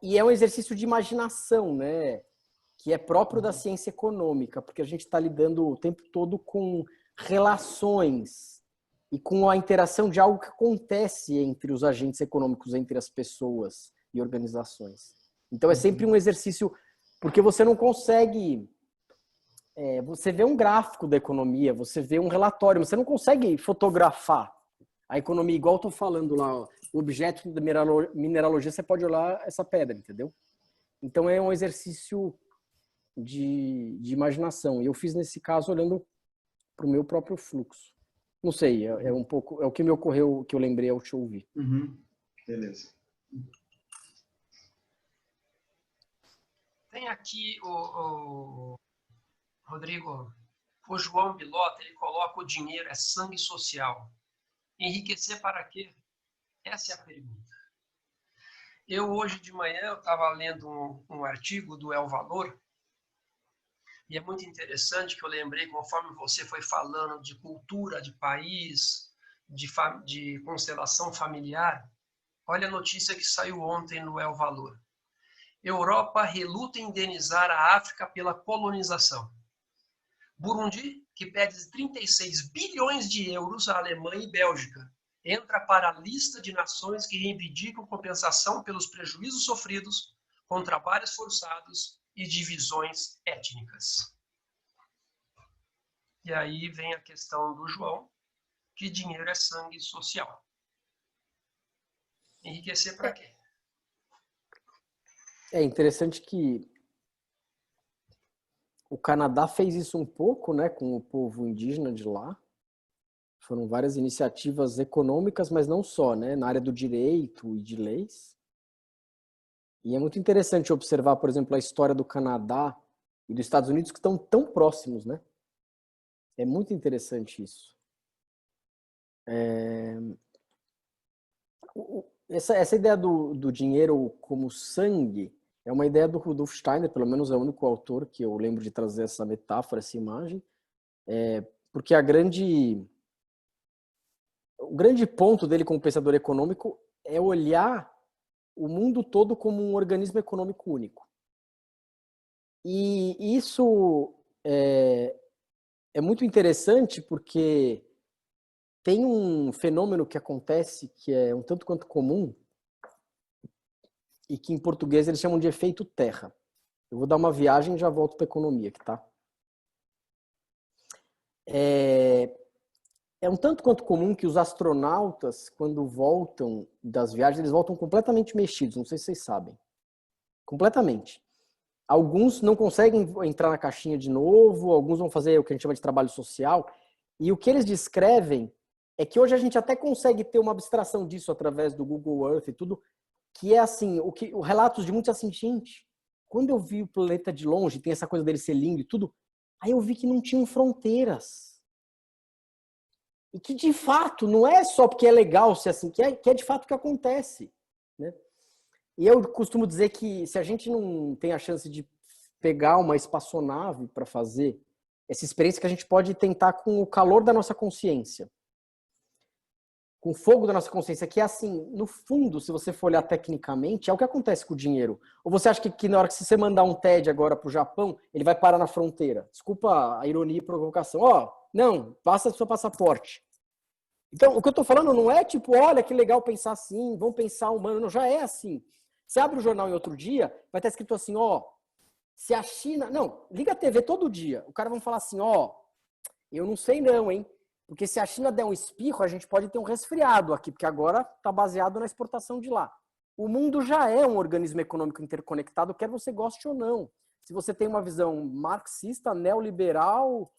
[SPEAKER 2] E é um exercício de imaginação, né? Que é próprio da ciência econômica, porque a gente está lidando o tempo todo com relações e com a interação de algo que acontece entre os agentes econômicos, entre as pessoas e organizações. Então é sempre um exercício, porque você não consegue... você vê um gráfico da economia, você vê um relatório, você não consegue fotografar a economia, igual eu estou falando lá, ó, o objeto da mineralogia, você pode olhar essa pedra, entendeu? Então é um exercício de imaginação. E eu fiz nesse caso olhando para o meu próprio fluxo. Não sei, é um pouco, é o que me ocorreu, que eu lembrei ao te ouvir.
[SPEAKER 5] Beleza.
[SPEAKER 1] Tem aqui o Rodrigo, o João Bilota, ele coloca o dinheiro é sangue social. Enriquecer para quê? Essa é a pergunta. Eu hoje de manhã eu estava lendo um artigo do El Valor, e é muito interessante que eu lembrei, conforme você foi falando de cultura, de país, de constelação familiar, olha a notícia que saiu ontem no El Valor. Europa reluta em indenizar a África pela colonização. Burundi, que pede 36 bilhões de euros à Alemanha e Bélgica, entra para a lista de nações que reivindicam compensação pelos prejuízos sofridos com trabalhos forçados e divisões étnicas. E aí vem a questão do João, que dinheiro é sangue social. Enriquecer para quê?
[SPEAKER 2] É interessante que o Canadá fez isso um pouco, né, com o povo indígena de lá. Foram várias iniciativas econômicas, mas não só, né? Na área do direito e de leis. E é muito interessante observar, por exemplo, a história do Canadá e dos Estados Unidos, que estão tão próximos, né? É muito interessante isso. Essa ideia do dinheiro como sangue é uma ideia do Rudolf Steiner, pelo menos é o único autor que eu lembro de trazer essa metáfora, essa imagem, porque o grande ponto dele como pensador econômico é olhar o mundo todo como um organismo econômico único. E isso é muito interessante porque tem um fenômeno que acontece que é um tanto quanto comum e que em português eles chamam de efeito terra. Eu vou dar uma viagem e já volto para a economia aqui, tá? É um tanto quanto comum que os astronautas, quando voltam das viagens, eles voltam completamente mexidos, não sei se vocês sabem. Completamente. Alguns não conseguem entrar na caixinha de novo, alguns vão fazer o que a gente chama de trabalho social, e o que eles descrevem é que hoje a gente até consegue ter uma abstração disso através do Google Earth e tudo, que é assim, o relatos de muitos assim, gente, quando eu vi o planeta de longe, tem essa coisa dele ser lindo e tudo, aí eu vi que não tinham fronteiras. E que de fato, não é só porque é legal ser assim, que é de fato o que acontece, né? E eu costumo dizer que se a gente não tem a chance de pegar uma espaçonave para fazer essa experiência, que a gente pode tentar com o calor da nossa consciência, com o fogo da nossa consciência, que é assim, no fundo, se você for olhar tecnicamente, é o que acontece com o dinheiro. Ou você acha que na hora que você mandar um TED agora para o Japão, ele vai parar na fronteira? Desculpa a ironia e provocação. Não, passa o seu passaporte. Então, o que eu estou falando não é tipo, olha que legal pensar assim, vamos pensar humano. Não, já é assim. Você abre o jornal em outro dia, vai estar escrito assim, se a China... Não, liga a TV todo dia. O cara vai falar assim, eu não sei não, hein? Porque se a China der um espirro, a gente pode ter um resfriado aqui, porque agora está baseado na exportação de lá. O mundo já é um organismo econômico interconectado, quer você goste ou não. Se você tem uma visão marxista, neoliberal,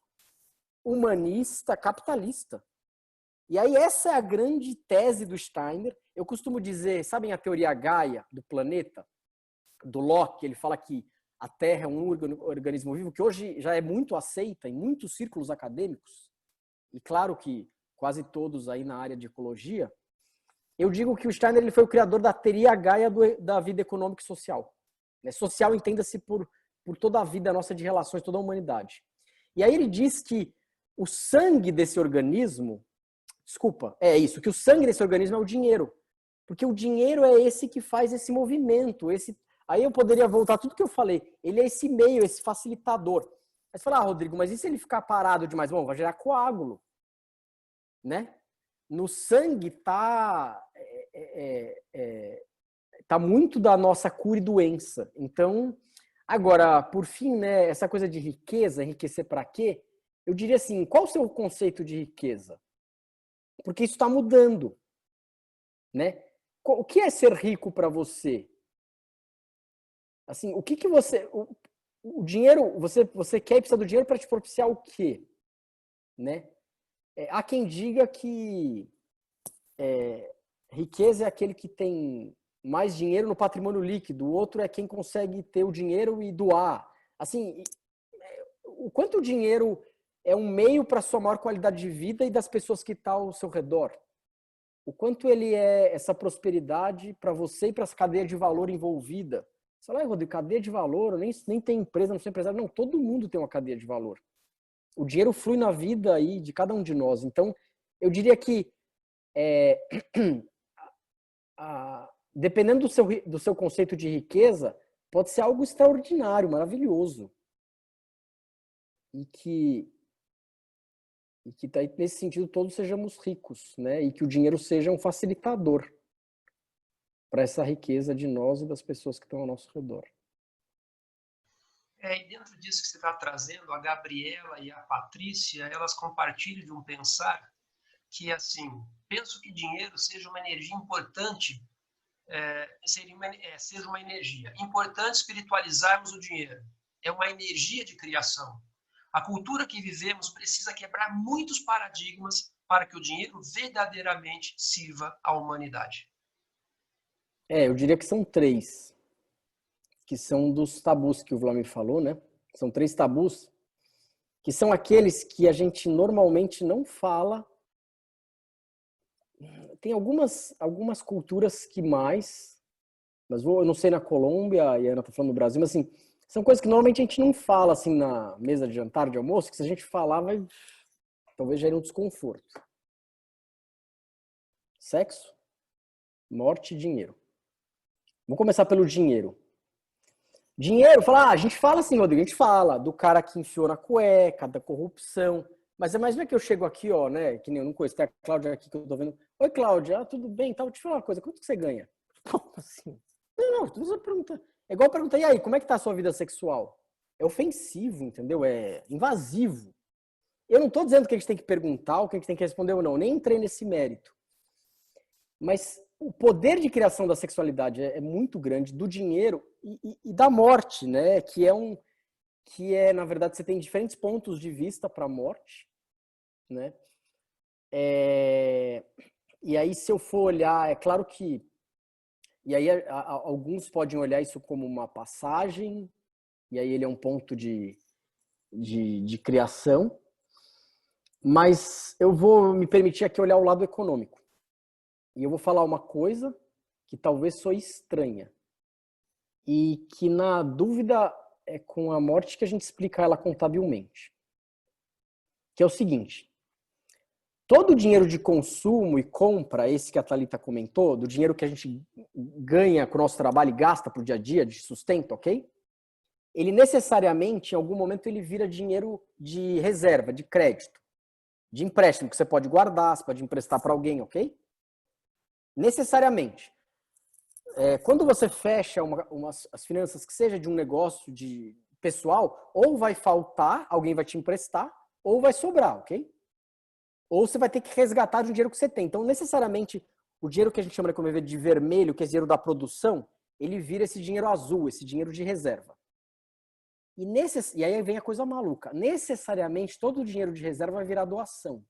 [SPEAKER 2] humanista, capitalista. E aí essa é a grande tese do Steiner. Eu costumo dizer, sabem a teoria Gaia do planeta? Do Locke, ele fala que a Terra é um organismo vivo, que hoje já é muito aceita em muitos círculos acadêmicos, e claro que quase todos aí na área de ecologia. Eu digo que o Steiner ele foi o criador da teoria Gaia da vida econômica e social. Social entenda-se por toda a vida nossa de relações, toda a humanidade. E aí ele diz que o sangue desse organismo, que o sangue desse organismo é o dinheiro. Porque o dinheiro é esse que faz esse movimento. Aí eu poderia voltar tudo que eu falei. Ele é esse meio, esse facilitador. Aí você fala, Rodrigo, mas e se ele ficar parado demais? Bom, vai gerar coágulo. Né? No sangue tá muito da nossa cura e doença. Então, agora, por fim, né, essa coisa de riqueza, enriquecer para quê? Eu diria assim, qual o seu conceito de riqueza? Porque isso está mudando, né? O que é ser rico para você? Assim, o que você... O dinheiro, você quer e precisa do dinheiro para te propiciar o quê? Né? Há quem diga que riqueza é aquele que tem mais dinheiro no patrimônio líquido, o outro é quem consegue ter o dinheiro e doar. Assim, o quanto o dinheiro é um meio para a sua maior qualidade de vida e das pessoas que estão ao seu redor. O quanto ele é essa prosperidade para você e para essa cadeia de valor envolvida. Você fala, Rodrigo, cadeia de valor, eu nem tem empresa, não sou empresário. Não, todo mundo tem uma cadeia de valor. O dinheiro flui na vida aí de cada um de nós. Então, eu diria que dependendo do seu conceito de riqueza, pode ser algo extraordinário, maravilhoso. E que nesse sentido todos sejamos ricos, né? E que o dinheiro seja um facilitador para essa riqueza de nós e das pessoas que estão ao nosso redor.
[SPEAKER 1] E dentro disso que você está trazendo, a Gabriela e a Patrícia, elas compartilham de um pensar que, assim, penso que dinheiro seja uma energia importante, seja uma energia importante espiritualizarmos o dinheiro. É uma energia de criação. A cultura que vivemos precisa quebrar muitos paradigmas para que o dinheiro verdadeiramente sirva à humanidade.
[SPEAKER 2] Eu diria que são 3, que são dos tabus que o Vlamir falou, né? São 3 tabus, que são aqueles que a gente normalmente não fala. Tem algumas culturas que mais, mas eu não sei na Colômbia, e a Ana tá falando no Brasil, mas assim, são coisas que normalmente a gente não fala assim na mesa de jantar, de almoço, que se a gente falar vai talvez gerar um desconforto. Sexo, morte e dinheiro. Vou começar pelo dinheiro. Dinheiro, a gente fala assim, Rodrigo, a gente fala do cara que enfiou na cueca, da corrupção. Mas imagina que eu chego aqui, ó, né, que nem eu não conheço, tem a Cláudia aqui que eu tô vendo. Oi, Cláudia, tudo bem? Tá, vou te falar uma coisa, quanto que você ganha? Como assim? Não, tu não pergunta. É igual perguntar, e aí, como é que tá a sua vida sexual? É ofensivo, entendeu? É invasivo. Eu não tô dizendo que a gente tem que perguntar, o que a gente tem que responder ou não, nem entrei nesse mérito. Mas o poder de criação da sexualidade é muito grande, do dinheiro e da morte, né? Que é, na verdade, você tem diferentes pontos de vista para a morte, né? E aí, se eu for olhar, é claro que... E aí, alguns podem olhar isso como uma passagem, e aí ele é um ponto de criação, mas eu vou me permitir aqui olhar o lado econômico. E eu vou falar uma coisa que talvez soe estranha, e que, na dúvida, é com a morte que a gente explica ela contabilmente. Que é o seguinte: todo o dinheiro de consumo e compra, esse que a Thalita comentou, do dinheiro que a gente ganha com o nosso trabalho e gasta pro dia a dia, de sustento, ok? Ele necessariamente, em algum momento, ele vira dinheiro de reserva, de crédito, de empréstimo, que você pode guardar, você pode emprestar para alguém, ok? Necessariamente. Quando você fecha as finanças, que seja de um negócio de pessoal, ou vai faltar, alguém vai te emprestar, ou vai sobrar, ok? Ou você vai ter que resgatar de um dinheiro que você tem. Então, necessariamente, o dinheiro que a gente chama de vermelho, que é dinheiro da produção, ele vira esse dinheiro azul, esse dinheiro de reserva. E aí vem a coisa maluca. Necessariamente, todo o dinheiro de reserva vai virar doação.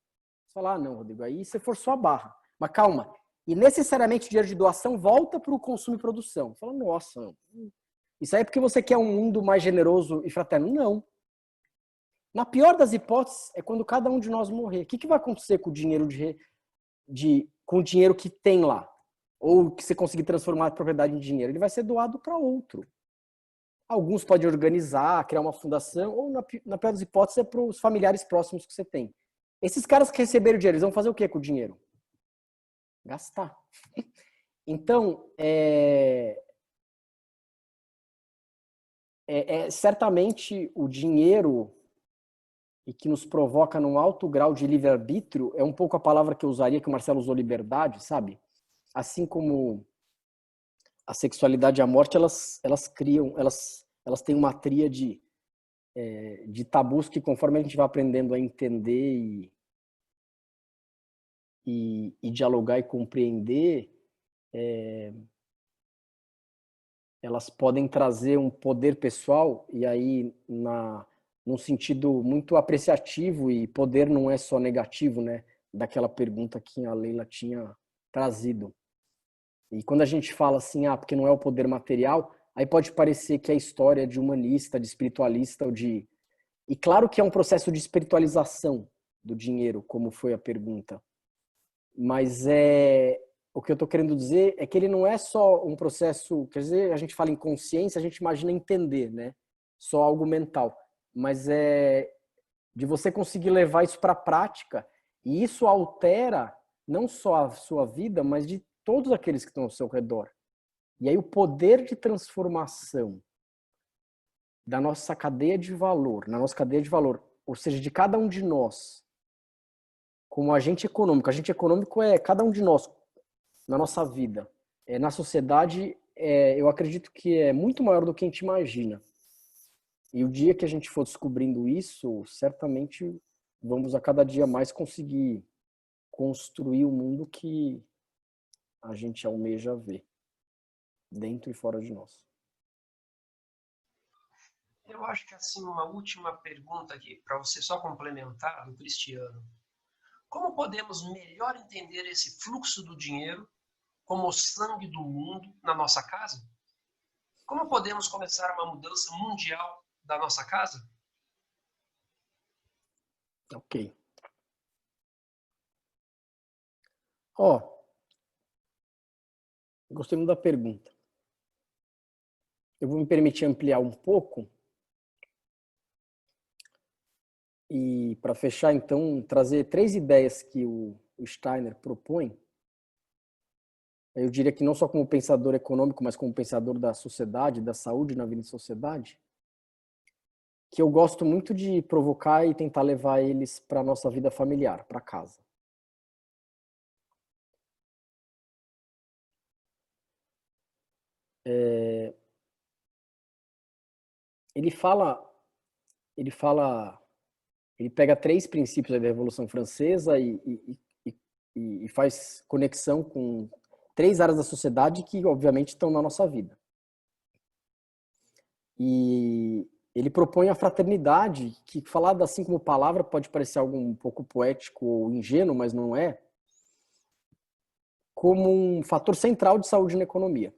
[SPEAKER 2] Você fala, não, Rodrigo, aí você forçou a barra. Mas calma. E necessariamente o dinheiro de doação volta para o consumo e produção. Você fala, nossa, isso aí é porque você quer um mundo mais generoso e fraterno. Não. Na pior das hipóteses, é quando cada um de nós morrer. O que vai acontecer com o dinheiro com o dinheiro que tem lá? Ou que você conseguir transformar a propriedade em dinheiro? Ele vai ser doado para outro. Alguns podem organizar, criar uma fundação, ou na pior das hipóteses é para os familiares próximos que você tem. Esses caras que receberam o dinheiro, eles vão fazer o que com o dinheiro? Gastar. Então, certamente o dinheiro, e que nos provoca num alto grau de livre-arbítrio, é um pouco a palavra que eu usaria, que o Marcelo usou, liberdade, sabe? Assim como a sexualidade e a morte, elas têm uma tríade de tabus que, conforme a gente vai aprendendo a entender e dialogar e compreender, elas podem trazer um poder pessoal, e aí num sentido muito apreciativo, e poder não é só negativo, né? Daquela pergunta que a Leila tinha trazido. E quando a gente fala assim, porque não é o poder material, aí pode parecer que é história de humanista, de espiritualista, E claro que é um processo de espiritualização do dinheiro, como foi a pergunta. Mas o que eu estou querendo dizer é que ele não é só um processo, quer dizer, a gente fala em consciência, a gente imagina entender, né? Só algo mental. Mas é de você conseguir levar isso para a prática, e isso altera não só a sua vida, mas de todos aqueles que estão ao seu redor. E aí o poder de transformação da nossa cadeia de valor, na nossa cadeia de valor, ou seja, de cada um de nós, como agente econômico. Agente econômico é cada um de nós na nossa vida. Na sociedade, eu acredito que é muito maior do que a gente imagina. E o dia que a gente for descobrindo isso, certamente vamos a cada dia mais conseguir construir o mundo que a gente almeja ver, dentro e fora de nós.
[SPEAKER 1] Eu acho que assim, uma última pergunta aqui, para você só complementar, do Cristiano. Como podemos melhor entender esse fluxo do dinheiro como o sangue do mundo na nossa casa? Como podemos começar uma mudança mundial da nossa casa?
[SPEAKER 2] Ok. Ó, gostei muito da pergunta. Eu vou me permitir ampliar um pouco e, para fechar, então, trazer 3 ideias que o Steiner propõe. Eu diria que não só como pensador econômico, mas como pensador da sociedade, da saúde na vida em sociedade, que eu gosto muito de provocar e tentar levar eles para a nossa vida familiar, para casa. Ele pega 3 princípios da Revolução Francesa e faz conexão com 3 áreas da sociedade que, obviamente, estão na nossa vida. E ele propõe a fraternidade, que falada assim como palavra pode parecer algo um pouco poético ou ingênuo, mas não é, como um fator central de saúde na economia.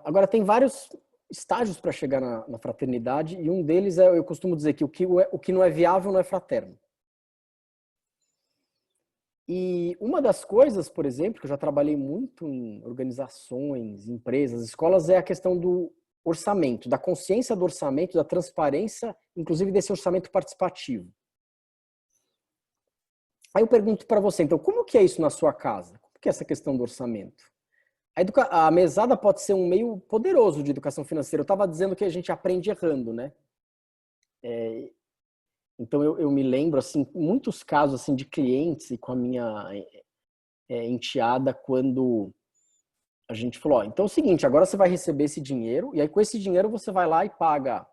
[SPEAKER 2] Agora, tem vários estágios para chegar na fraternidade, e um deles é, eu costumo dizer que o que não é viável não é fraterno. E uma das coisas, por exemplo, que eu já trabalhei muito em organizações, empresas, escolas, é a questão do orçamento, da consciência do orçamento, da transparência, inclusive desse orçamento participativo. Aí eu pergunto para você, então, como que é isso na sua casa? Como que é essa questão do orçamento? A mesada pode ser um meio poderoso de educação financeira. Eu estava dizendo que a gente aprende errando, né? Então eu me lembro, assim, muitos casos assim, de clientes e com a minha enteada, quando a gente falou, ó, então é o seguinte, agora você vai receber esse dinheiro, e aí com esse dinheiro você vai lá e paga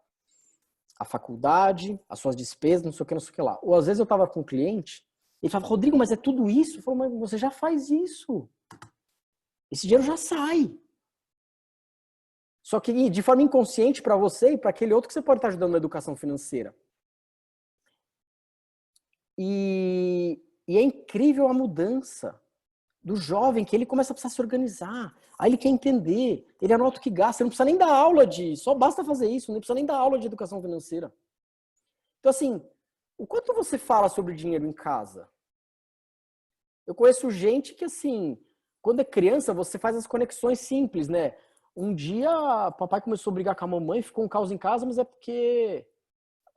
[SPEAKER 2] a faculdade, as suas despesas, não sei o que, não sei o que lá. Ou às vezes eu estava com um cliente, ele falava, Rodrigo, mas é tudo isso? Eu falei, mas você já faz isso. Esse dinheiro já sai. Só que de forma inconsciente para você e para aquele outro que você pode estar ajudando na educação financeira. E é incrível a mudança do jovem, que ele começa a precisar se organizar. Aí ele quer entender, ele anota o que gasta, ele não precisa nem dar aula só basta fazer isso, não precisa nem dar aula de educação financeira. Então, assim, o quanto você fala sobre dinheiro em casa? Eu conheço gente que, assim, quando é criança, você faz as conexões simples, né? Um dia, papai começou a brigar com a mamãe, ficou um caos em casa, mas é porque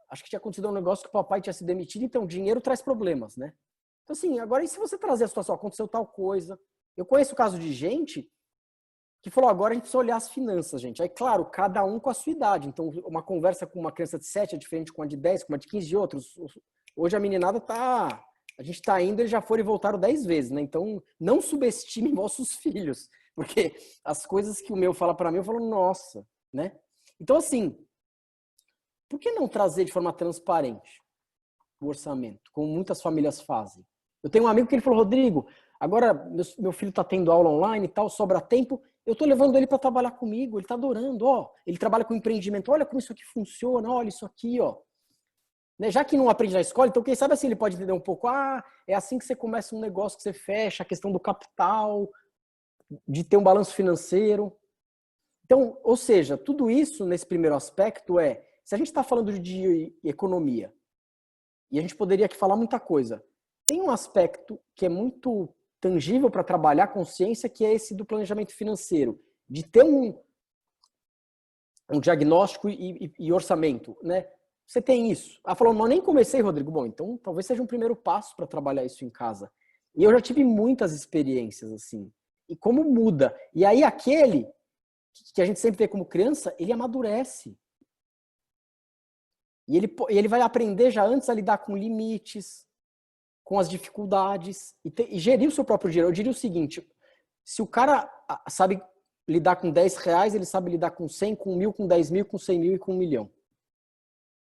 [SPEAKER 2] acho que tinha acontecido um negócio que o papai tinha se demitido, então dinheiro traz problemas, né? Então, assim, agora e se você trazer a situação, aconteceu tal coisa? Eu conheço o caso de gente que falou, agora a gente precisa olhar as finanças, gente. Aí, claro, cada um com a sua idade. Então, uma conversa com uma criança de 7 é diferente com uma de 10, com uma de 15 de outros. Hoje a meninada tá... A gente tá indo, eles já foram e voltaram 10 vezes, né? Então, não subestime vossos filhos. Porque as coisas que o meu fala para mim, eu falo, nossa, né? Então, assim, por que não trazer de forma transparente o orçamento, como muitas famílias fazem? Eu tenho um amigo que ele falou, Rodrigo, agora meu filho está tendo aula online e tal, sobra tempo, eu estou levando ele para trabalhar comigo, ele está adorando, ó, ele trabalha com empreendimento, olha como isso aqui funciona, olha isso aqui, ó. Né? Já que não aprende na escola, então quem sabe assim ele pode entender um pouco, é assim que você começa um negócio, que você fecha, a questão do capital, de ter um balanço financeiro. Então, ou seja, tudo isso nesse primeiro aspecto se a gente está falando de economia, e a gente poderia aqui falar muita coisa, tem um aspecto que é muito tangível para trabalhar a consciência, que é esse do planejamento financeiro, de ter um diagnóstico e orçamento, né? Você tem isso. Falou, mas nem comecei, Rodrigo. Bom, então talvez seja um primeiro passo para trabalhar isso em casa. E eu já tive muitas experiências assim. E como muda. E aí aquele que a gente sempre vê como criança, ele amadurece. E ele vai aprender já antes a lidar com limites, com as dificuldades, e gerir o seu próprio dinheiro. Eu diria o seguinte, se o cara sabe lidar com 10 reais, ele sabe lidar com 100, com 1.000, com 10 mil, com 100 mil e com 1 milhão.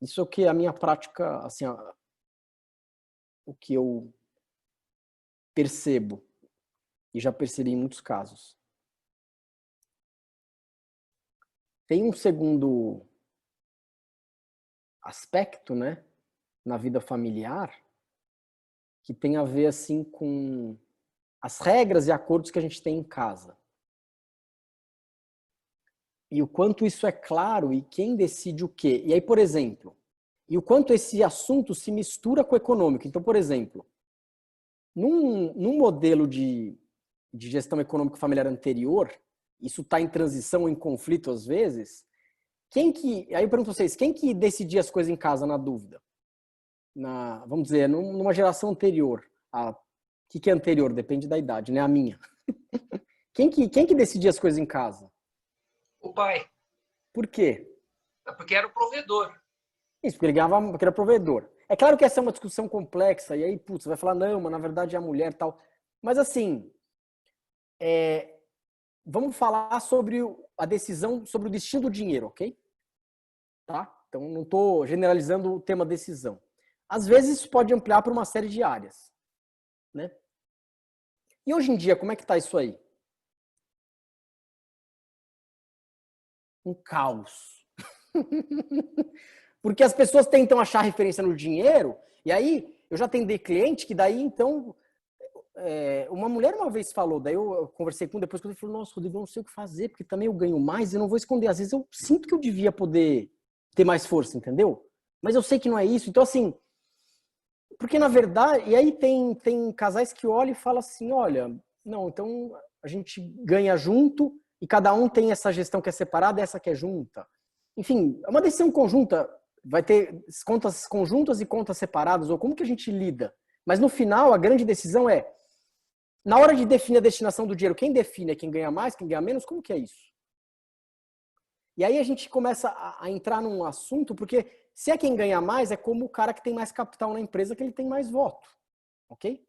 [SPEAKER 2] Isso é o que a minha prática, assim, o que eu percebo, e já percebi em muitos casos. Tem um segundo aspecto, né, na vida familiar, que tem a ver assim com as regras e acordos que a gente tem em casa. E o quanto isso é claro e quem decide o quê. E aí, por exemplo, e o quanto esse assunto se mistura com o econômico. Então, por exemplo, num modelo de gestão econômica familiar anterior, isso está em transição, em conflito às vezes, aí eu pergunto a vocês, quem que decidia as coisas em casa na dúvida? Vamos dizer, numa geração anterior. O que é anterior? Depende da idade, né? A minha. Quem que decidia as coisas em casa?
[SPEAKER 1] O pai.
[SPEAKER 2] Por quê?
[SPEAKER 1] Porque era o provedor.
[SPEAKER 2] Isso, porque ele ganhava, porque era provedor. É claro que essa é uma discussão complexa, e aí, putz, você vai falar, não, mas na verdade é a mulher e tal. Mas assim, vamos falar sobre a decisão, sobre o destino do dinheiro, ok? Tá? Então, não estou generalizando o tema decisão. Às vezes, isso pode ampliar para uma série de áreas, né? E hoje em dia, como é que está isso aí? Um caos. Porque as pessoas tentam achar referência no dinheiro, e aí eu já atendi cliente que daí, então, uma mulher uma vez falou, daí eu conversei com depois, quando ele falou, nossa, Rodrigo, eu não sei o que fazer, porque também eu ganho mais e não vou esconder. Às vezes eu sinto que eu devia poder ter mais força, entendeu? Mas eu sei que não é isso. Então, assim, porque na verdade, e aí tem casais que olham e falam assim, olha, não, então a gente ganha junto e cada um tem essa gestão que é separada e essa que é junta. Enfim, é uma decisão conjunta, vai ter contas conjuntas e contas separadas, ou como que a gente lida? Mas no final, a grande decisão é, na hora de definir a destinação do dinheiro, quem define é quem ganha mais, quem ganha menos? Como que é isso? E aí a gente começa a entrar num assunto, porque se é quem ganha mais, é como o cara que tem mais capital na empresa, que ele tem mais voto. Ok?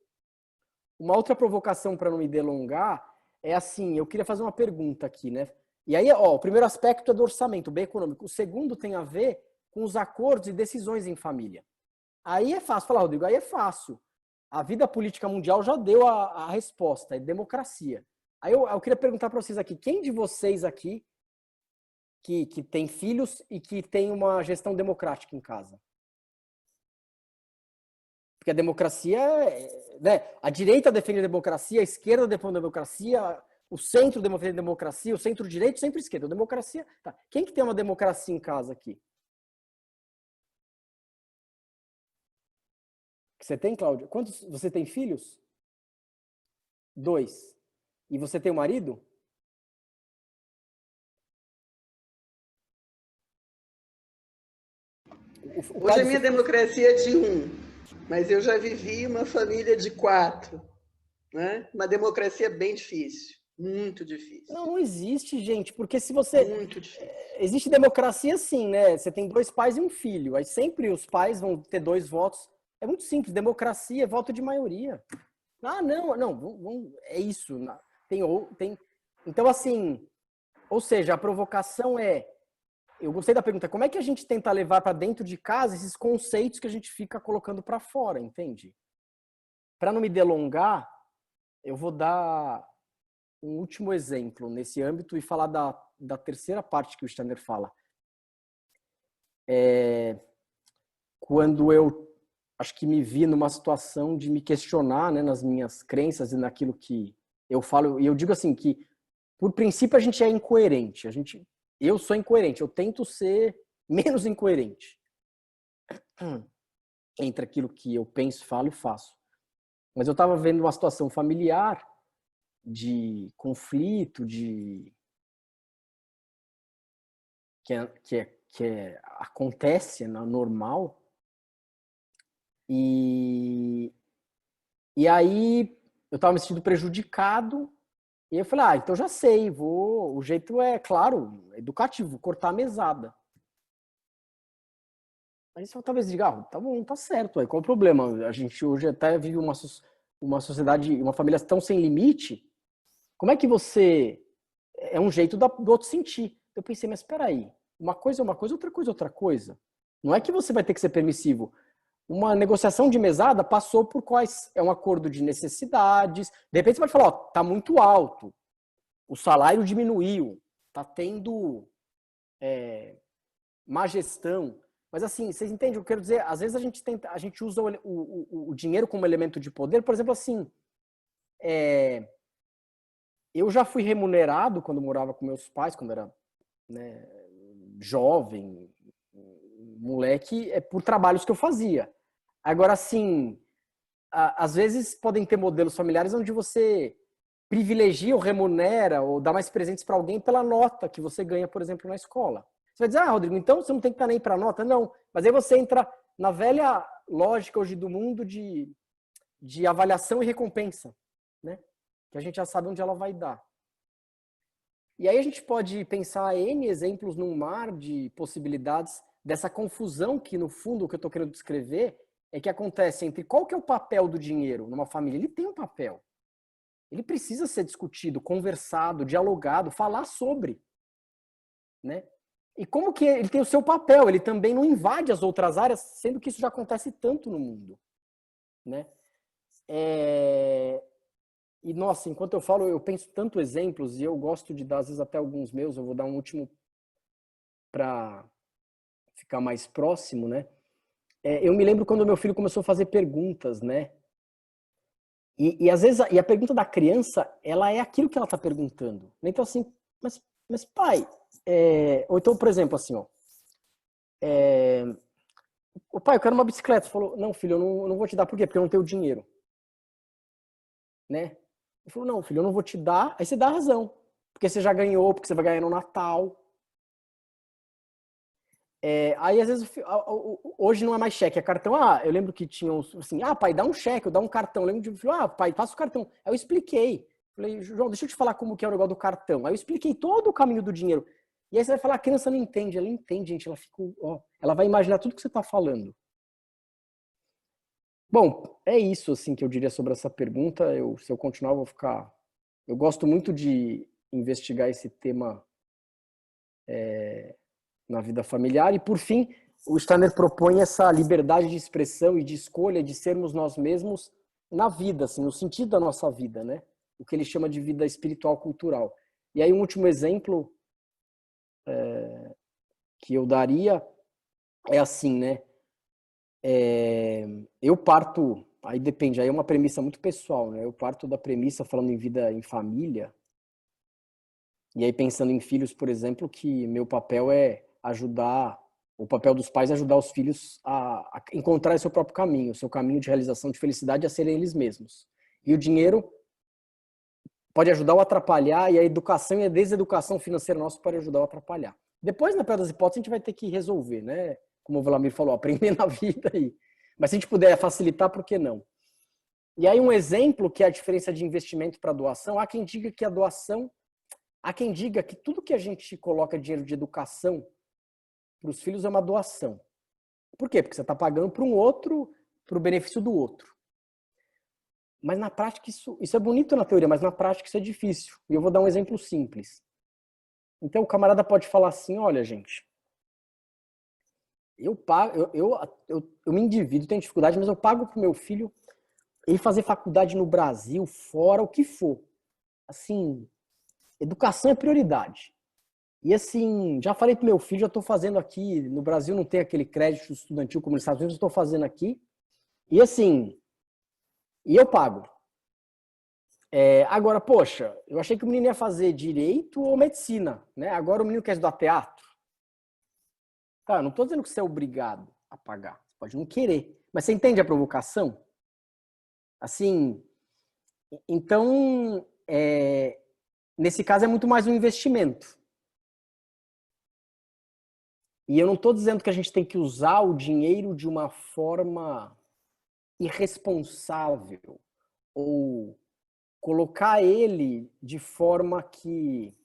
[SPEAKER 2] Uma outra provocação para não me delongar é assim, eu queria fazer uma pergunta aqui, né? E aí, ó, o primeiro aspecto é do orçamento, bem econômico. O segundo tem a ver com os acordos e decisões em família. Aí é fácil falar, Rodrigo, aí é fácil. A vida política mundial já deu a resposta, é democracia. Aí eu queria perguntar para vocês aqui, quem de vocês aqui que tem filhos e que tem uma gestão democrática em casa? Porque a democracia, né? A direita defende a democracia, a esquerda defende a democracia, o centro defende a democracia, o centro-direito sempre esquerda. A democracia, tá. Quem que tem uma democracia em casa aqui? Você tem, Cláudia? Quantos você tem filhos? 2. E você tem um marido?
[SPEAKER 6] Hoje a minha democracia é de 1, mas eu já vivi uma família de 4, né? Uma democracia bem difícil, muito difícil.
[SPEAKER 2] Não existe, gente, porque se você...
[SPEAKER 6] Muito difícil.
[SPEAKER 2] Existe democracia sim, né? Você tem 2 pais e um filho, aí sempre os pais vão ter 2 votos. É muito simples, democracia é voto de maioria. Ah, não, é isso. Tem. Então, assim, ou seja, a provocação é, eu gostei da pergunta, como é que a gente tenta levar para dentro de casa esses conceitos que a gente fica colocando para fora, entende? Para não me delongar, eu vou dar um último exemplo nesse âmbito e falar da terceira parte que o Steiner fala. Quando eu acho que me vi numa situação de me questionar, né, nas minhas crenças e naquilo que eu falo, e eu digo assim que, por princípio, a gente é incoerente. Eu sou incoerente, eu tento ser menos incoerente entre aquilo que eu penso, falo e faço. Mas eu estava vendo uma situação familiar de conflito, que acontece, né, normal. E aí eu estava me sentindo prejudicado. E eu falei, então já sei, o jeito é, claro, educativo, cortar a mesada. Aí você talvez diga, tá bom, tá certo, aí qual o problema? A gente hoje até vive uma sociedade, uma família tão sem limite, como é que você... É um jeito do outro sentir. Eu pensei, mas espera aí, uma coisa é uma coisa, outra coisa é outra coisa. Não é que você vai ter que ser permissivo. Uma negociação de mesada passou por quais? É um acordo de necessidades. De repente você pode falar, tá muito alto, o salário diminuiu, tá tendo má gestão. Mas assim, vocês entendem o que eu quero dizer? Às vezes a gente usa o dinheiro como elemento de poder. Por exemplo, assim, eu já fui remunerado quando morava com meus pais, quando era, né, jovem, moleque, por trabalhos que eu fazia. Agora, assim, às vezes podem ter modelos familiares onde você privilegia ou remunera ou dá mais presentes para alguém pela nota que você ganha, por exemplo, na escola. Você vai dizer, Rodrigo, então você não tem que estar nem para nota? Não, mas aí você entra na velha lógica hoje do mundo de avaliação e recompensa, né? Que a gente já sabe onde ela vai dar. E aí a gente pode pensar N exemplos num mar de possibilidades dessa confusão que, no fundo, o que eu estou querendo descrever é que acontece entre qual que é o papel do dinheiro numa família. Ele tem um papel. Ele precisa ser discutido, conversado, dialogado, falar sobre, né? E como que ele tem o seu papel, ele também não invade as outras áreas, sendo que isso já acontece tanto no mundo, né? E, nossa, enquanto eu falo, eu penso tanto exemplos, e eu gosto de dar, às vezes, até alguns meus, eu vou dar um último para ficar mais próximo, né? Eu me lembro quando meu filho começou a fazer perguntas, né? E às vezes, a pergunta da criança, ela é aquilo que ela está perguntando. Então, assim, mas pai... ou então, por exemplo, assim, ó... o pai, eu quero uma bicicleta. Você falou, não, filho, eu não vou te dar. Por quê? Porque eu não tenho dinheiro. Né? Ele falou, não, filho, eu não vou te dar. Aí você dá a razão. Porque você já ganhou, porque você vai ganhar no Natal. Aí, às vezes, hoje não é mais cheque, é cartão. Eu lembro que tinha assim, pai, dá um cheque, eu dá um cartão. Eu lembro de filho, pai, passa o cartão. Aí eu expliquei. Falei, João, deixa eu te falar como que é o negócio do cartão. Aí eu expliquei todo o caminho do dinheiro. E aí você vai falar, a criança não entende. Ela entende, gente. Ela fica, ela vai imaginar tudo que você está falando. Bom, é isso, assim, que eu diria sobre essa pergunta. Se eu continuar, eu vou ficar... Eu gosto muito de investigar esse tema na vida familiar. E, por fim, o Steiner propõe essa liberdade de expressão e de escolha de sermos nós mesmos na vida, assim, no sentido da nossa vida, né? O que ele chama de vida espiritual cultural. E aí, um último exemplo que eu daria é assim, né? Eu parto, aí depende, aí é uma premissa muito pessoal, né? Eu parto da premissa, falando em vida em família, e aí pensando em filhos, por exemplo, que meu papel é ajudar, o papel dos pais é ajudar os filhos a encontrar seu próprio caminho, o seu caminho de realização, de felicidade, a serem eles mesmos. E o dinheiro pode ajudar ou atrapalhar, e a educação e a deseducação financeira nossa pode ajudar ou atrapalhar. Depois, na pior das hipóteses, a gente vai ter que resolver, né? Como o Vladimir falou, aprender na vida aí. Mas se a gente puder facilitar, por que não? E aí um exemplo que é a diferença de investimento para doação, há quem diga que a doação, há quem diga que tudo que a gente coloca dinheiro de educação para os filhos é uma doação. Por quê? Porque você está pagando para um outro, para o benefício do outro. Mas na prática, isso é bonito na teoria, mas na prática isso é difícil. E eu vou dar um exemplo simples. Então o camarada pode falar assim, olha, gente, eu me endivido, tenho dificuldade, mas eu pago pro meu filho ele fazer faculdade no Brasil, fora, o que for. Assim, educação é prioridade. E assim, já falei pro meu filho, já estou fazendo aqui, no Brasil não tem aquele crédito estudantil como nos Estados Unidos, eu estou fazendo aqui. E assim, e eu pago. Agora, poxa, eu achei que o menino ia fazer direito ou medicina, né? Agora o menino quer estudar teatro. Tá, não estou dizendo que você é obrigado a pagar. Você pode não querer. Mas você entende a provocação? Assim, então, nesse caso é muito mais um investimento. E eu não estou dizendo que a gente tem que usar o dinheiro de uma forma irresponsável ou colocar ele de forma que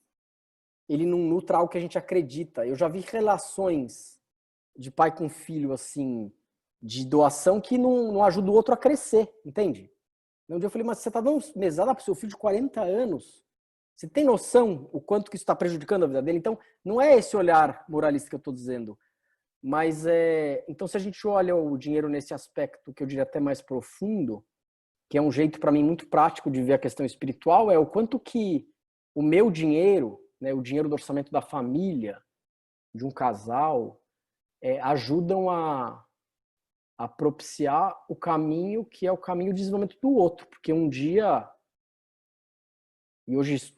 [SPEAKER 2] ele não nutra algo que a gente acredita. Eu já vi relações de pai com filho, assim, de doação que não ajuda o outro a crescer, entende? Um dia eu falei, mas você está dando mesada para o seu filho de 40 anos? Você tem noção o quanto que isso está prejudicando a vida dele? Então, não é esse olhar moralista que eu estou dizendo. Mas, então, se a gente olha o dinheiro nesse aspecto, que eu diria até mais profundo, que é um jeito para mim muito prático de ver a questão espiritual, é o quanto que o meu dinheiro, né, o dinheiro do orçamento da família, de um casal, ajudam a propiciar o caminho que é o caminho de desenvolvimento do outro. Porque um dia, e hoje,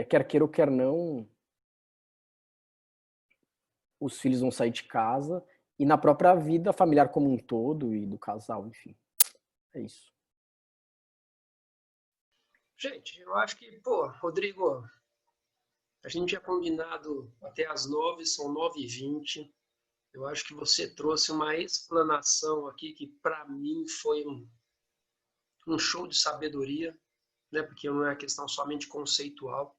[SPEAKER 2] quer queira ou quer não, os filhos vão sair de casa e na própria vida familiar como um todo e do casal, enfim. É isso.
[SPEAKER 1] Gente, eu acho que, Rodrigo, a gente tinha combinado até às 9, são 9h20. Eu acho que você trouxe uma explanação aqui que, para mim, foi um show de sabedoria, né? Porque não é questão somente conceitual,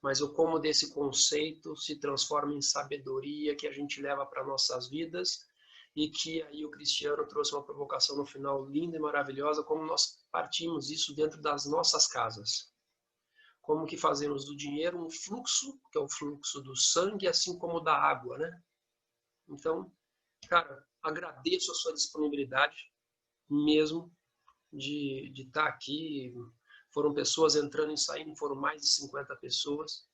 [SPEAKER 1] mas o como desse conceito se transforma em sabedoria que a gente leva para nossas vidas e que aí o Cristiano trouxe uma provocação no final linda e maravilhosa, como nós partimos isso dentro das nossas casas. Como que fazemos do dinheiro um fluxo, que é o fluxo do sangue, assim como da água, né? Então, cara, agradeço a sua disponibilidade mesmo de estar aqui. Foram pessoas entrando e saindo, foram mais de 50 pessoas.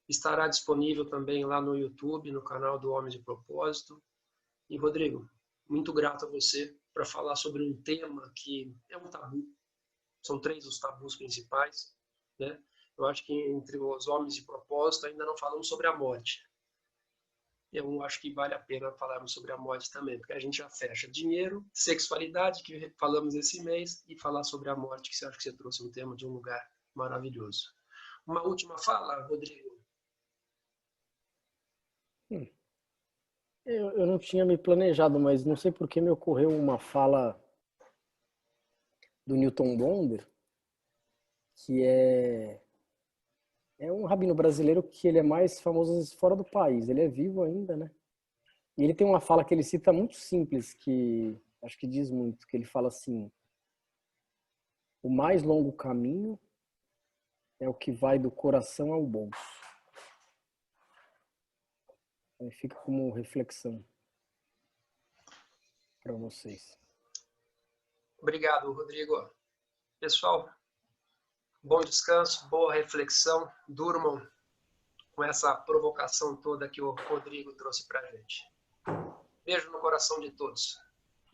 [SPEAKER 1] Estará disponível também lá no YouTube, no canal do Homens de Propósito. E, Rodrigo, muito grato a você para falar sobre um tema que é um tabu. São 3 os tabus principais, né? Eu acho que entre os homens de propósito ainda não falamos sobre a morte. Eu acho que vale a pena falarmos sobre a morte também, porque a gente já fecha dinheiro, sexualidade, que falamos esse mês, e falar sobre a morte, que você acha que você trouxe um tema de um lugar maravilhoso. Uma última fala, Rodrigo?
[SPEAKER 2] Eu não tinha me planejado, mas não sei por que me ocorreu uma fala do Newton Bonder, que é um rabino brasileiro que ele é mais famoso às vezes, fora do país. Ele é vivo ainda, né? E ele tem uma fala que ele cita muito simples, que acho que diz muito, que ele fala assim: o mais longo caminho é o que vai do coração ao bolso. Aí fica como reflexão para vocês.
[SPEAKER 1] Obrigado, Rodrigo. Pessoal, bom descanso, boa reflexão. Durmam com essa provocação toda que o Rodrigo trouxe para a gente. Beijo no coração de todos.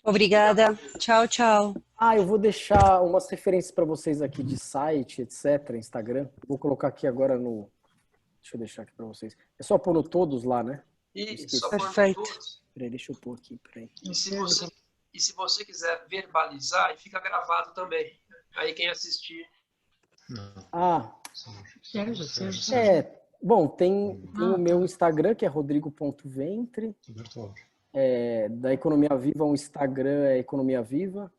[SPEAKER 3] Obrigada. Tchau, tchau.
[SPEAKER 2] Eu vou deixar umas referências para vocês aqui de site, etc, Instagram. Vou colocar aqui agora no... Deixa eu deixar aqui para vocês. É só pôr no todos lá, né?
[SPEAKER 1] Isso,
[SPEAKER 3] perfeito.
[SPEAKER 2] Peraí, deixa eu pôr aqui, peraí.
[SPEAKER 1] E se você quiser verbalizar, e fica gravado também. Aí quem assistir...
[SPEAKER 2] Bom, tem o meu Instagram, que é rodrigo.ventre. Da Economia Viva, o Instagram é Economia Viva.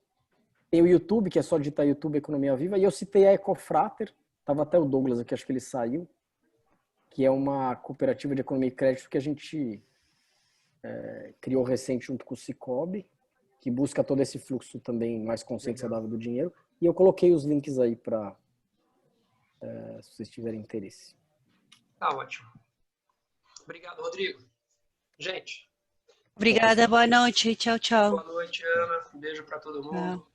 [SPEAKER 2] Tem o YouTube, que é só digitar YouTube Economia Viva. E eu citei a Ecofrater, tava até o Douglas aqui, acho que ele saiu, que é uma cooperativa de economia e crédito que a gente criou recente junto com o Cicobi, que busca todo esse fluxo também mais consciente e saudável do dinheiro. E eu coloquei os links aí para se vocês tiverem interesse.
[SPEAKER 1] Tá ótimo. Obrigado, Rodrigo. Gente.
[SPEAKER 3] Obrigada, boa noite. Tchau, tchau.
[SPEAKER 1] Boa noite, Ana. Um beijo para todo mundo.
[SPEAKER 3] Tchau.